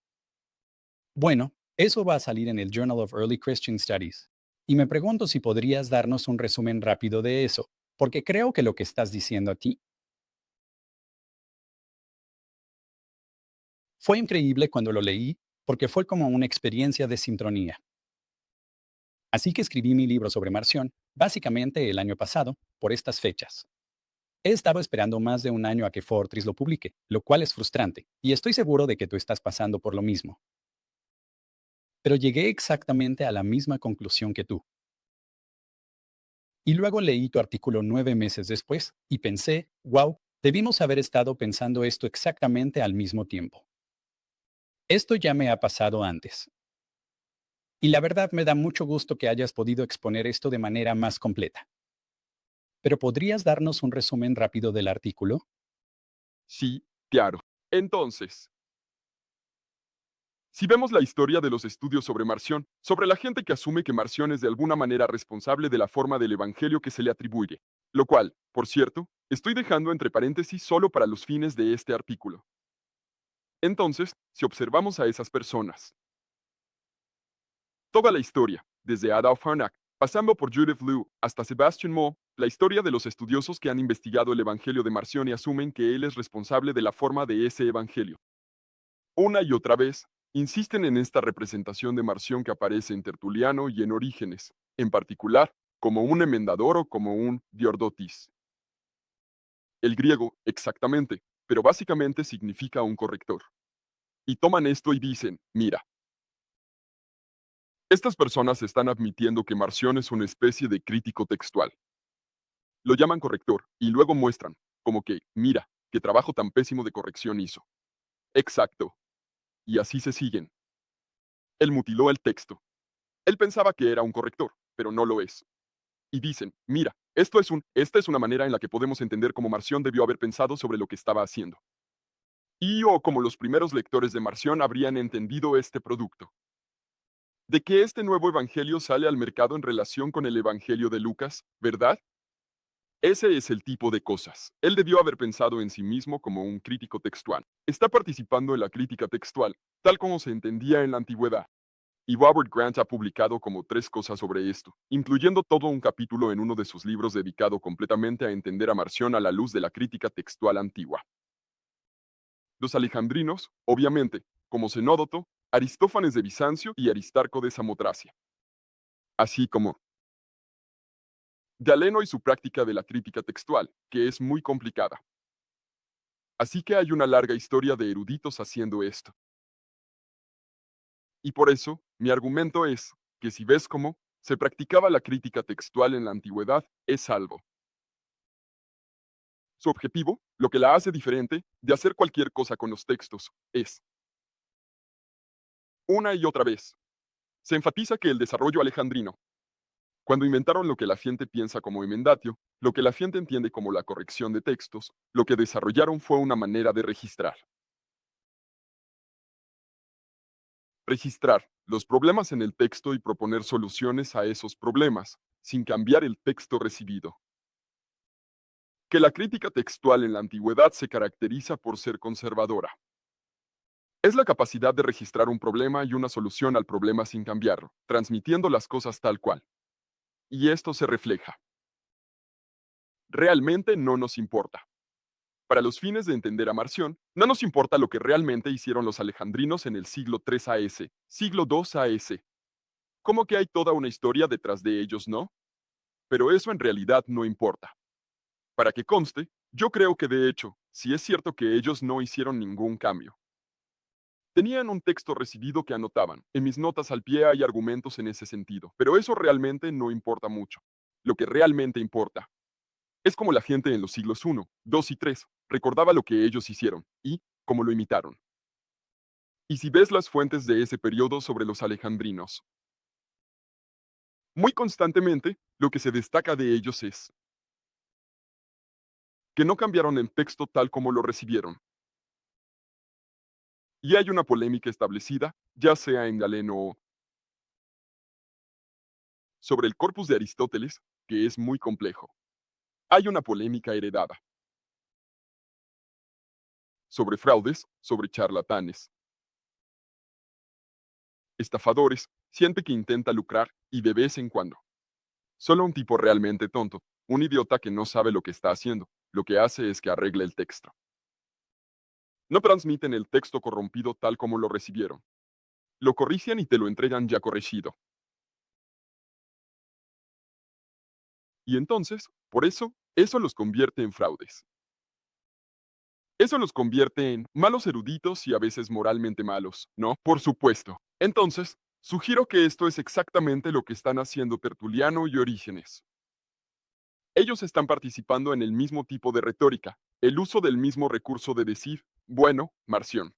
Bueno, eso va a salir en el Journal of Early Christian Studies. Y me pregunto si podrías darnos un resumen rápido de eso, porque creo que lo que estás diciendo aquí fue increíble cuando lo leí, porque fue como una experiencia de sincronía. Así que escribí mi libro sobre Marción, básicamente el año pasado, por estas fechas. He estado esperando más de un año a que Fortris lo publique, lo cual es frustrante, y estoy seguro de que tú estás pasando por lo mismo. Pero llegué exactamente a la misma conclusión que tú. Y luego leí tu artículo 9 meses después y pensé, wow, debimos haber estado pensando esto exactamente al mismo tiempo. Esto ya me ha pasado antes. Y la verdad me da mucho gusto que hayas podido exponer esto de manera más completa. Pero ¿podrías darnos un resumen rápido del artículo? Sí, claro. Entonces, si vemos la historia de los estudios sobre Marción, sobre la gente que asume que Marción es de alguna manera responsable de la forma del Evangelio que se le atribuye, lo cual, por cierto, estoy dejando entre paréntesis solo para los fines de este artículo. Entonces, si observamos a esas personas, toda la historia, desde Adolf Harnack, pasando por Judith Liu hasta Sebastian Moe, la historia de los estudiosos que han investigado el Evangelio de Marción y asumen que él es responsable de la forma de ese Evangelio. Una y otra vez, insisten en esta representación de Marción que aparece en Tertuliano y en Orígenes, en particular, como un emendador o como un diordotis. El griego, exactamente, pero básicamente significa un corrector. Y toman esto y dicen, mira, estas personas están admitiendo que Marción es una especie de crítico textual. Lo llaman corrector y luego muestran, como que, mira, qué trabajo tan pésimo de corrección hizo. Exacto. Y así se siguen. Él mutiló el texto. Él pensaba que era un corrector, pero no lo es. Y dicen, mira, esta es una manera en la que podemos entender cómo Marción debió haber pensado sobre lo que estaba haciendo. Y o como los primeros lectores de Marción habrían entendido este producto. De que este nuevo evangelio sale al mercado en relación con el evangelio de Lucas, ¿verdad? Ese es el tipo de cosas. Él debió haber pensado en sí mismo como un crítico textual. Está participando en la crítica textual, tal como se entendía en la antigüedad. Y Robert Grant ha publicado como 3 cosas sobre esto, incluyendo todo un capítulo en uno de sus libros dedicado completamente a entender a Marción a la luz de la crítica textual antigua. Los alejandrinos, obviamente, como Zenódoto, Aristófanes de Bizancio y Aristarco de Samotracia. Así como Galeno y su práctica de la crítica textual, que es muy complicada. Así que hay una larga historia de eruditos haciendo esto. Y por eso, mi argumento es que si ves cómo se practicaba la crítica textual en la antigüedad, es algo. Su objetivo, lo que la hace diferente de hacer cualquier cosa con los textos, es, una y otra vez, Se enfatiza que el desarrollo alejandrino, cuando inventaron lo que la gente piensa como emendatio, lo que la gente entiende como la corrección de textos, lo que desarrollaron fue una manera de registrar. Registrar los problemas en el texto y proponer soluciones a esos problemas, sin cambiar el texto recibido. Que la crítica textual en la antigüedad se caracteriza por ser conservadora. Es la capacidad de registrar un problema y una solución al problema sin cambiarlo, transmitiendo las cosas tal cual. Y esto se refleja. Realmente no nos importa. Para los fines de entender a Marción, no nos importa lo que realmente hicieron los alejandrinos en el siglo III AS, siglo II AS. Como que hay toda una historia detrás de ellos, ¿no? Pero eso en realidad no importa. Para que conste, yo creo que de hecho, sí es cierto que ellos no hicieron ningún cambio. Tenían un texto recibido que anotaban. En mis notas al pie hay argumentos en ese sentido, pero eso realmente no importa mucho. Lo que realmente importa es como la gente en los siglos I, II y III recordaba lo que ellos hicieron y cómo lo imitaron. Y si ves las fuentes de ese periodo sobre los alejandrinos, muy constantemente lo que se destaca de ellos es que no cambiaron el texto tal como lo recibieron. Y hay una polémica establecida, ya sea en Galeno o sobre el corpus de Aristóteles, que es muy complejo. Hay una polémica heredada sobre fraudes, sobre charlatanes, estafadores, gente que intenta lucrar y de vez en cuando. Solo un tipo realmente tonto, un idiota que no sabe lo que está haciendo, lo que hace es que arregle el texto. No transmiten el texto corrompido tal como lo recibieron. Lo corrigen y te lo entregan ya corregido. Y entonces, por eso los convierte en fraudes. Eso los convierte en malos eruditos y a veces moralmente malos, ¿no? Por supuesto. Entonces, sugiero que esto es exactamente lo que están haciendo Tertuliano y Orígenes. Ellos están participando en el mismo tipo de retórica, el uso del mismo recurso de decir, bueno, Marción.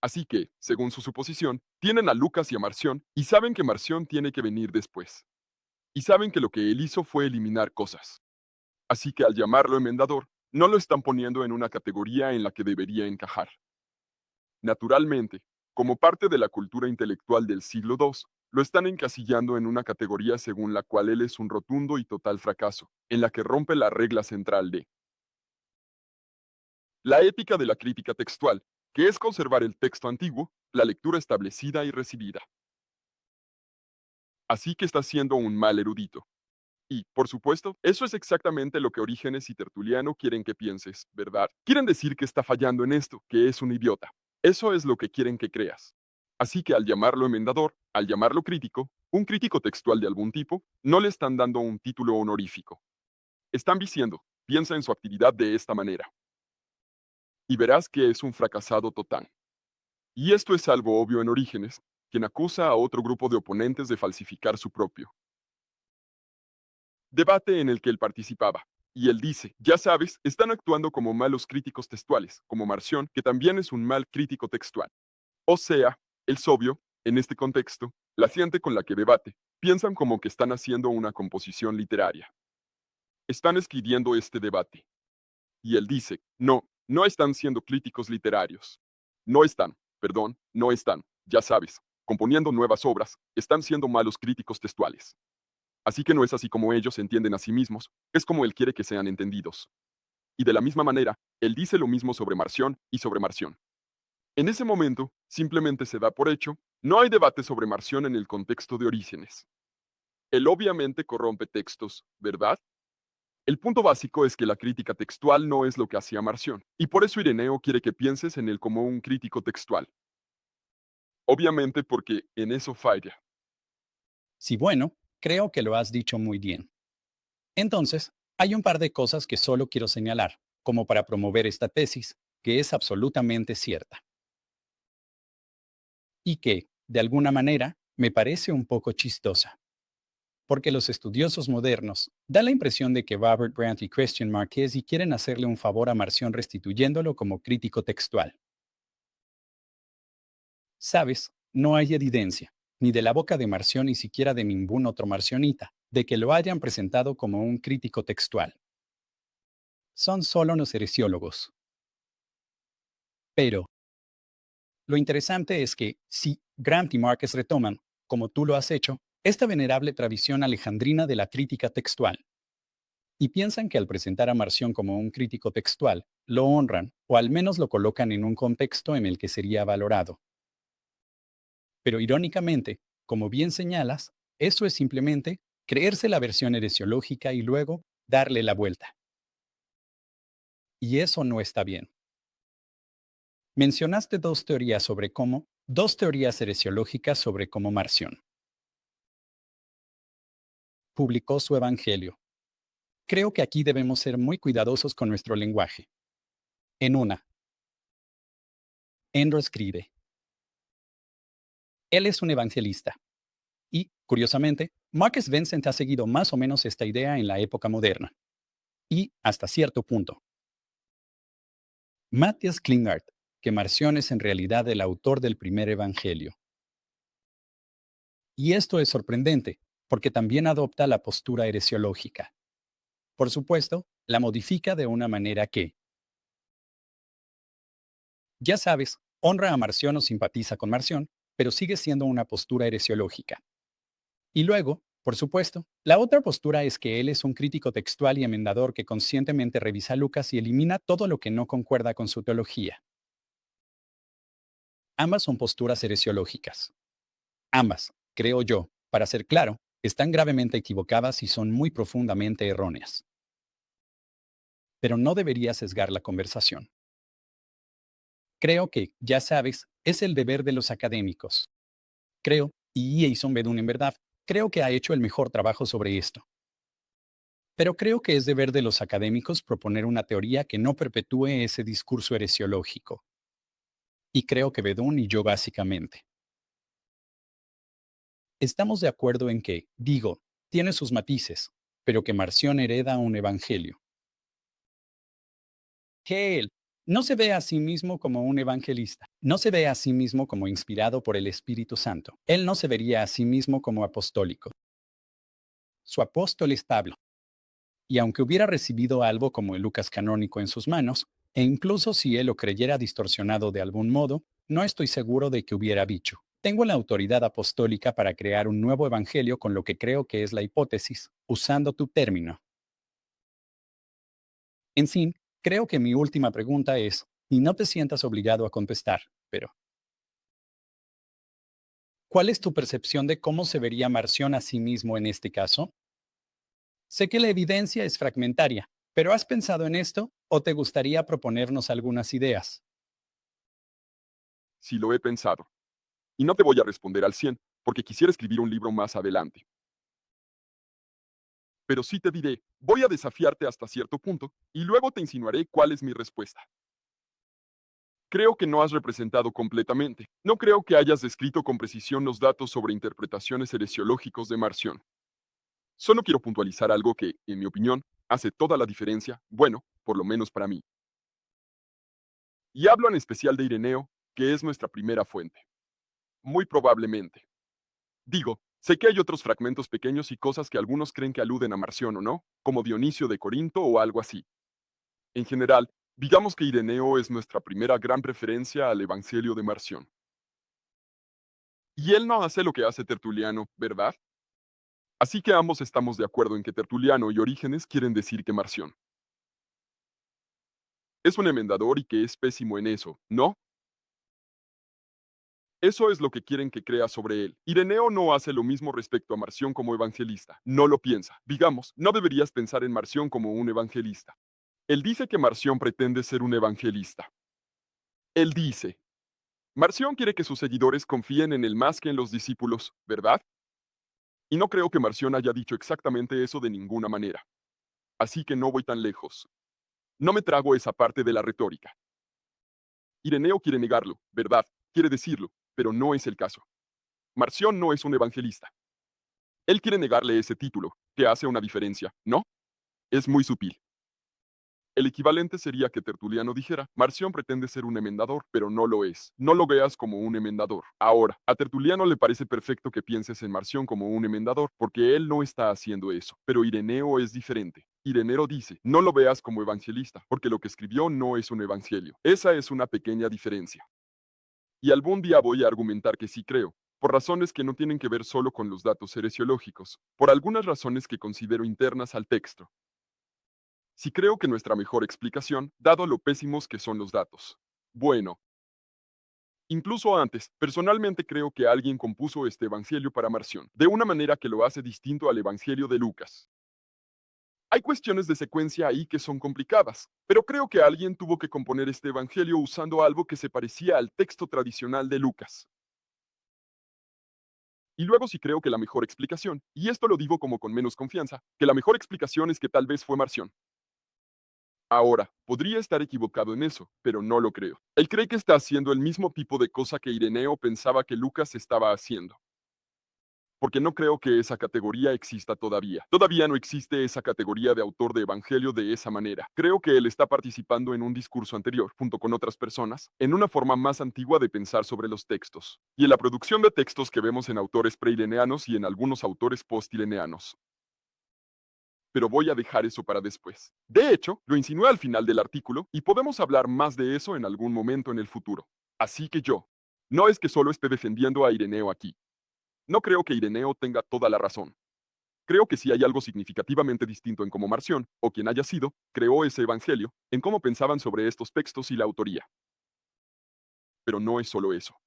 Así que, según su suposición, tienen a Lucas y a Marción y saben que Marción tiene que venir después. Y saben que lo que él hizo fue eliminar cosas. Así que al llamarlo emendador, no lo están poniendo en una categoría en la que debería encajar. Naturalmente, como parte de la cultura intelectual del siglo II, lo están encasillando en una categoría según la cual él es un rotundo y total fracaso, en la que rompe la regla central de la ética de la crítica textual, que es conservar el texto antiguo, la lectura establecida y recibida. Así que está siendo un mal erudito. Y, por supuesto, eso es exactamente lo que Orígenes y Tertuliano quieren que pienses, ¿verdad? Quieren decir que está fallando en esto, que es un idiota. Eso es lo que quieren que creas. Así que al llamarlo emendador, al llamarlo crítico, un crítico textual de algún tipo, no le están dando un título honorífico. Están diciendo, piensa en su actividad de esta manera. Y verás que es un fracasado total. Y esto es algo obvio en Orígenes, quien acusa a otro grupo de oponentes de falsificar su propio debate en el que él participaba. Y él dice, ya sabes, están actuando como malos críticos textuales, como Marción, que también es un mal crítico textual. O sea, el obvio, en este contexto, la gente con la que debate, piensan como que están haciendo una composición literaria. Están escribiendo este debate. Y él dice, no, no están siendo críticos literarios. No están, perdón, no están, ya sabes, componiendo nuevas obras, están siendo malos críticos textuales. Así que no es así como ellos se entienden a sí mismos, es como él quiere que sean entendidos. Y de la misma manera, él dice lo mismo sobre Marción y sobre Marción. En ese momento, simplemente se da por hecho, no hay debate sobre Marción en el contexto de Orígenes. Él obviamente corrompe textos, ¿verdad? El punto básico es que la crítica textual no es lo que hacía Marción, y por eso Ireneo quiere que pienses en él como un crítico textual. Obviamente porque en eso falla. Sí, bueno, creo que lo has dicho muy bien. Entonces, hay un par de cosas que solo quiero señalar, como para promover esta tesis, que es absolutamente cierta. Y que, de alguna manera, me parece un poco chistosa. Porque los estudiosos modernos dan la impresión de que Robert Brandt y Christian Marchesi quieren hacerle un favor a Marción restituyéndolo como crítico textual. Sabes, no hay evidencia, ni de la boca de Marción ni siquiera de ningún otro marcionita, de que lo hayan presentado como un crítico textual. Son solo los heresiólogos. Pero lo interesante es que, si Grant y Marcus retoman, como tú lo has hecho, esta venerable tradición alejandrina de la crítica textual, y piensan que al presentar a Marción como un crítico textual, lo honran, o al menos lo colocan en un contexto en el que sería valorado. Pero irónicamente, como bien señalas, eso es simplemente creerse la versión heresiológica y luego darle la vuelta. Y eso no está bien. Mencionaste dos teorías heresiológicas sobre cómo Marción publicó su evangelio. Creo que aquí debemos ser muy cuidadosos con nuestro lenguaje. En una, Enro escribe, él es un evangelista. Y, curiosamente, Marcus Vincent ha seguido más o menos esta idea en la época moderna. Y, hasta cierto punto, Matthias Klinghardt, que Marción es en realidad el autor del primer evangelio. Y esto es sorprendente, porque también adopta la postura heresiológica. Por supuesto, la modifica de una manera que, ya sabes, honra a Marción o simpatiza con Marción, pero sigue siendo una postura heresiológica. Y luego, por supuesto, la otra postura es que él es un crítico textual y enmendador que conscientemente revisa Lucas y elimina todo lo que no concuerda con su teología. Ambas son posturas heresiológicas. Ambas, creo yo, para ser claro, están gravemente equivocadas y son muy profundamente erróneas. Pero no debería sesgar la conversación. Creo que, ya sabes, es el deber de los académicos. Creo, y Jason Bedun en verdad, creo que ha hecho el mejor trabajo sobre esto. Pero creo que es deber de los académicos proponer una teoría que no perpetúe ese discurso heresiológico. Y creo que Bedun y yo básicamente estamos de acuerdo en que, digo, tiene sus matices, pero que Marción hereda un evangelio. Que él no se ve a sí mismo como un evangelista, no se ve a sí mismo como inspirado por el Espíritu Santo. Él no se vería a sí mismo como apostólico. Su apóstol es Pablo. Y aunque hubiera recibido algo como el Lucas canónico en sus manos, e incluso si él lo creyera distorsionado de algún modo, no estoy seguro de que hubiera dicho, tengo la autoridad apostólica para crear un nuevo evangelio con lo que creo que es la hipótesis, usando tu término. En fin, creo que mi última pregunta es, y no te sientas obligado a contestar, pero ¿cuál es tu percepción de cómo se vería Marción a sí mismo en este caso? Sé que la evidencia es fragmentaria, pero ¿has pensado en esto o te gustaría proponernos algunas ideas? Sí lo he pensado. Y no te voy a responder al 100, porque quisiera escribir un libro más adelante. Pero sí te diré, voy a desafiarte hasta cierto punto, y luego te insinuaré cuál es mi respuesta. Creo que no has representado completamente. No creo que hayas descrito con precisión los datos sobre interpretaciones heresiológicos de Marción. Solo quiero puntualizar algo que, en mi opinión, hace toda la diferencia, bueno, por lo menos para mí. Y hablo en especial de Ireneo, que es nuestra primera fuente. Muy probablemente. Digo, sé que hay otros fragmentos pequeños y cosas que algunos creen que aluden a Marción o no, como Dionisio de Corinto o algo así. En general, digamos que Ireneo es nuestra primera gran referencia al Evangelio de Marción. Y él no hace lo que hace Tertuliano, ¿verdad? Así que ambos estamos de acuerdo en que Tertuliano y Orígenes quieren decir que Marción es un emendador y que es pésimo en eso, ¿no? Eso es lo que quieren que crea sobre él. Ireneo no hace lo mismo respecto a Marción como evangelista. No lo piensa. Digamos, no deberías pensar en Marción como un evangelista. Él dice que Marción pretende ser un evangelista. Él dice, Marción quiere que sus seguidores confíen en él más que en los discípulos, ¿verdad? Y no creo que Marción haya dicho exactamente eso de ninguna manera. Así que no voy tan lejos. No me trago esa parte de la retórica. Ireneo quiere negarlo, ¿verdad? Quiere decirlo, pero no es el caso. Marción no es un evangelista. Él quiere negarle ese título, que hace una diferencia, ¿no? Es muy sutil. El equivalente sería que Tertuliano dijera, Marción pretende ser un emendador, pero no lo es. No lo veas como un emendador. Ahora, a Tertuliano le parece perfecto que pienses en Marción como un emendador, porque él no está haciendo eso. Pero Ireneo es diferente. Ireneo dice, no lo veas como evangelista, porque lo que escribió no es un evangelio. Esa es una pequeña diferencia. Y algún día voy a argumentar que sí creo, por razones que no tienen que ver solo con los datos heresiológicos, por algunas razones que considero internas al texto. Sí creo que nuestra mejor explicación, dado lo pésimos que son los datos. Bueno, incluso antes, personalmente creo que alguien compuso este evangelio para Marción, de una manera que lo hace distinto al evangelio de Lucas. Hay cuestiones de secuencia ahí que son complicadas, pero creo que alguien tuvo que componer este evangelio usando algo que se parecía al texto tradicional de Lucas. Y luego sí creo que la mejor explicación, y esto lo digo como con menos confianza, que la mejor explicación es que tal vez fue Marción. Ahora, podría estar equivocado en eso, pero no lo creo. Él cree que está haciendo el mismo tipo de cosa que Ireneo pensaba que Lucas estaba haciendo. Porque no creo que esa categoría exista todavía. Todavía no existe esa categoría de autor de evangelio de esa manera. Creo que él está participando en un discurso anterior, junto con otras personas, en una forma más antigua de pensar sobre los textos, y en la producción de textos que vemos en autores preireneanos y en algunos autores postireneanos. Pero voy a dejar eso para después. De hecho, lo insinué al final del artículo y podemos hablar más de eso en algún momento en el futuro. Así que no es que solo esté defendiendo a Ireneo aquí. No creo que Ireneo tenga toda la razón. Creo que sí hay algo significativamente distinto en cómo Marción, o quien haya sido, creó ese evangelio, en cómo pensaban sobre estos textos y la autoría. Pero no es solo eso.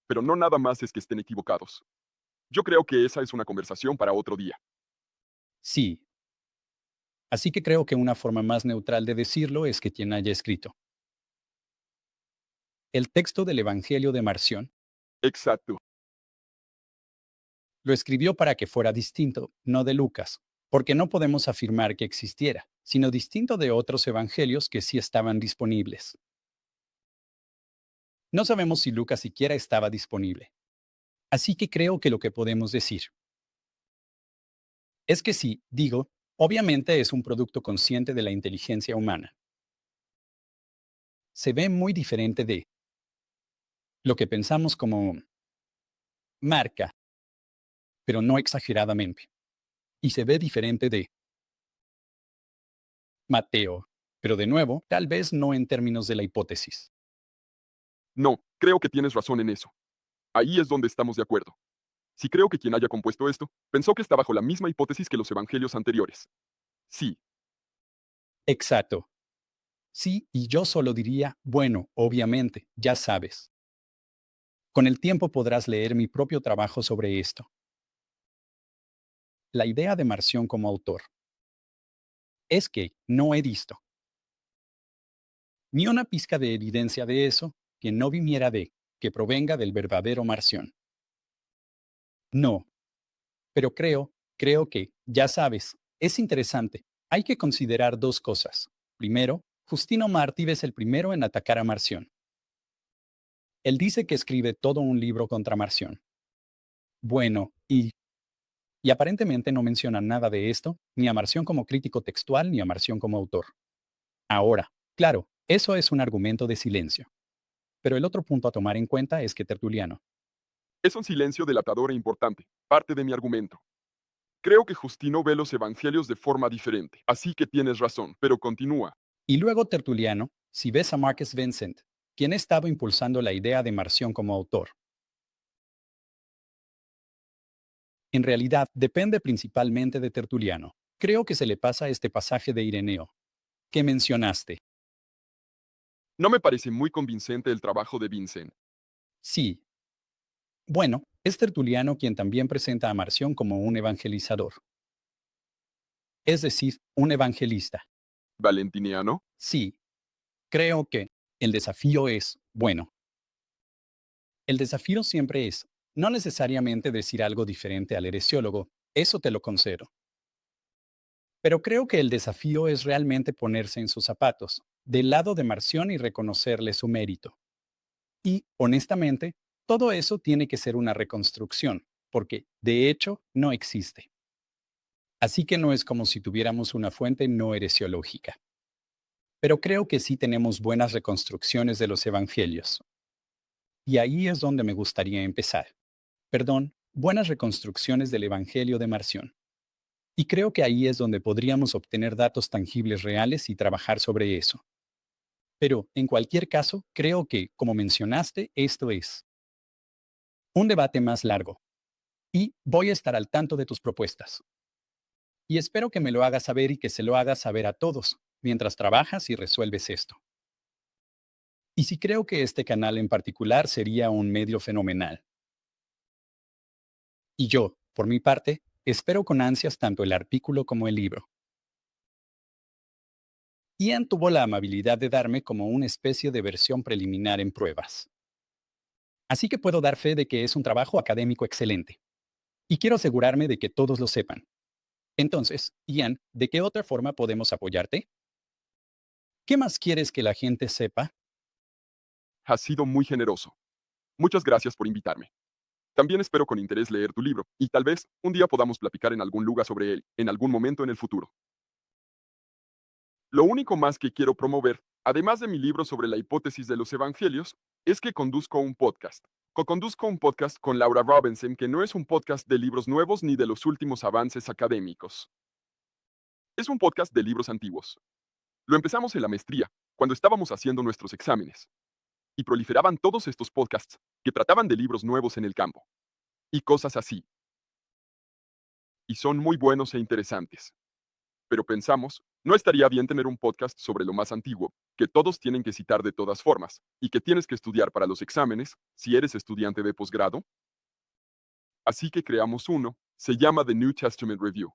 Pero no nada más es que estén equivocados. Yo creo que esa es una conversación para otro día. Sí. Así que creo que una forma más neutral de decirlo es que quien haya escrito el texto del Evangelio de Marción Exacto. lo escribió para que fuera distinto, no de Lucas, porque no podemos afirmar que existiera, sino distinto de otros evangelios que sí estaban disponibles. No sabemos si Lucas siquiera estaba disponible. Así que creo que lo que podemos decir es que sí, digo, obviamente es un producto consciente de la inteligencia humana. Se ve muy diferente de lo que pensamos como marca, pero no exageradamente. Y se ve diferente de Mateo, pero de nuevo, tal vez no en términos de la hipótesis. No, creo que tienes razón en eso. Ahí es donde estamos de acuerdo. Sí creo que quien haya compuesto esto, pensó que está bajo la misma hipótesis que los evangelios anteriores. Sí, Exacto. Sí, y yo solo diría, bueno, obviamente, ya sabes. Con el tiempo podrás leer mi propio trabajo sobre esto. La idea de Marción como autor es que no he visto ni una pizca de evidencia de eso que no viniera de, que provenga del verdadero Marción. No, pero creo que, ya sabes, es interesante. Hay que considerar dos cosas. Primero, Justino Mártir es el primero en atacar a Marción. Él dice que escribe todo un libro contra Marción. Bueno, y aparentemente no menciona nada de esto, ni a Marción como crítico textual, ni a Marción como autor. Ahora, claro, eso es un argumento de silencio. Pero el otro punto a tomar en cuenta es que Tertuliano, es un silencio delatador e importante, parte de mi argumento. Creo que Justino ve los evangelios de forma diferente, así que tienes razón, pero continúa. y luego Tertuliano, si ves a Marcus Vincent, quien estaba impulsando la idea de Marción como autor, en realidad depende principalmente de Tertuliano. Creo que se le pasa este pasaje de Ireneo, que mencionaste. No me parece muy convincente el trabajo de Vincent. Sí, bueno, es Tertuliano quien también presenta a Marción como un evangelizador, es decir, un evangelista. ¿Valentiniano? Sí, creo que el desafío es, bueno, el desafío siempre es, no necesariamente decir algo diferente al heresiólogo, eso te lo concedo. Pero creo que el desafío es realmente ponerse en sus zapatos, del lado de Marción y reconocerle su mérito. Y, honestamente, todo eso tiene que ser una reconstrucción, porque, de hecho, no existe. Así que no es como si tuviéramos una fuente no heresiológica. pero creo que sí tenemos buenas reconstrucciones de los evangelios. Y ahí es donde me gustaría empezar. Perdón, buenas reconstrucciones del Evangelio de Marción. Y creo que ahí es donde podríamos obtener datos tangibles reales y trabajar sobre eso. Pero, en cualquier caso, creo que, como mencionaste, esto es un debate más largo. Y voy a estar al tanto de tus propuestas. Y espero que me lo hagas saber y que se lo hagas saber a todos, mientras trabajas y resuelves esto. Y sí creo que este canal en particular sería un medio fenomenal. Y yo, por mi parte, espero con ansias tanto el artículo como el libro. Ian tuvo la amabilidad de darme como una especie de versión preliminar en pruebas. Así que puedo dar fe de que es un trabajo académico excelente. Y quiero asegurarme de que todos lo sepan. Entonces, Ian, ¿de qué otra forma podemos apoyarte? ¿Qué más quieres que la gente sepa? Has sido muy generoso. Muchas gracias por invitarme. También espero con interés leer tu libro, y tal vez un día podamos platicar en algún lugar sobre él, en algún momento en el futuro. Lo único más que quiero promover, además de mi libro sobre la hipótesis de los evangelios, es que conduzco un podcast. Co-conduzco un podcast con Laura Robinson, que no es un podcast de libros nuevos ni de los últimos avances académicos. Es un podcast de libros antiguos. Lo empezamos en la maestría, cuando estábamos haciendo nuestros exámenes, y proliferaban todos estos podcasts que trataban de libros nuevos en el campo, y cosas así. Y son muy buenos e interesantes. Pero pensamos, ¿no estaría bien tener un podcast sobre lo más antiguo, que todos tienen que citar de todas formas, y que tienes que estudiar para los exámenes, si eres estudiante de posgrado? Así que creamos uno, se llama The New Testament Review.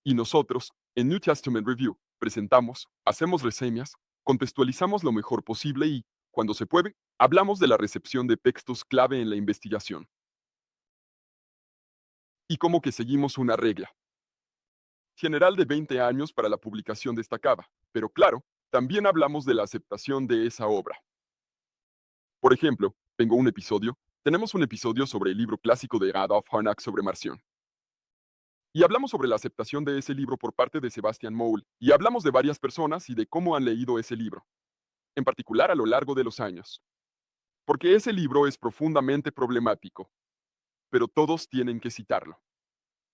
Y nosotros, en New Testament Review, presentamos, hacemos reseñas, contextualizamos lo mejor posible y, cuando se puede, hablamos de la recepción de textos clave en la investigación. Y como que seguimos una regla general de 20 años para la publicación destacada, pero claro, también hablamos de la aceptación de esa obra. Por ejemplo, tenemos un episodio sobre el libro clásico de Adolf Harnack sobre Marción. Y hablamos sobre la aceptación de ese libro por parte de Sebastian Moll, y hablamos de varias personas y de cómo han leído ese libro, en particular a lo largo de los años. Porque ese libro es profundamente problemático, pero todos tienen que citarlo.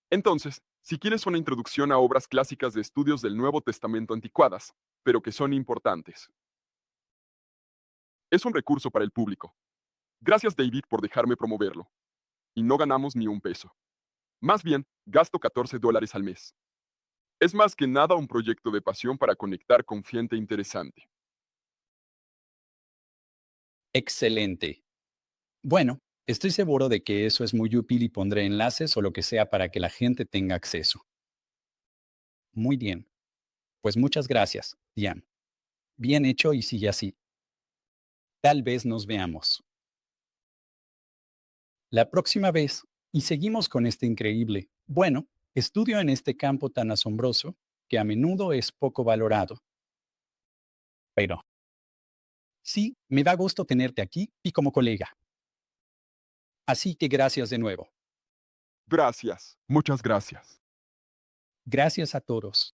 Entonces, si quieres una introducción a obras clásicas de estudios del Nuevo Testamento anticuadas, pero que son importantes, es un recurso para el público. Gracias, David, por dejarme promoverlo. Y no ganamos ni un peso. Más bien, gasto $14 al mes. Es más que nada un proyecto de pasión para conectar con gente interesante. Excelente. Bueno, estoy seguro de que eso es muy útil y pondré enlaces o lo que sea para que la gente tenga acceso. Muy bien. Pues muchas gracias, Ian. Bien hecho y sigue así. Tal vez nos veamos la próxima vez y seguimos con este increíble, bueno, estudio en este campo tan asombroso que a menudo es poco valorado. Pero sí, me da gusto tenerte aquí y como colega. Así que gracias de nuevo. Gracias. Muchas gracias. Gracias a todos.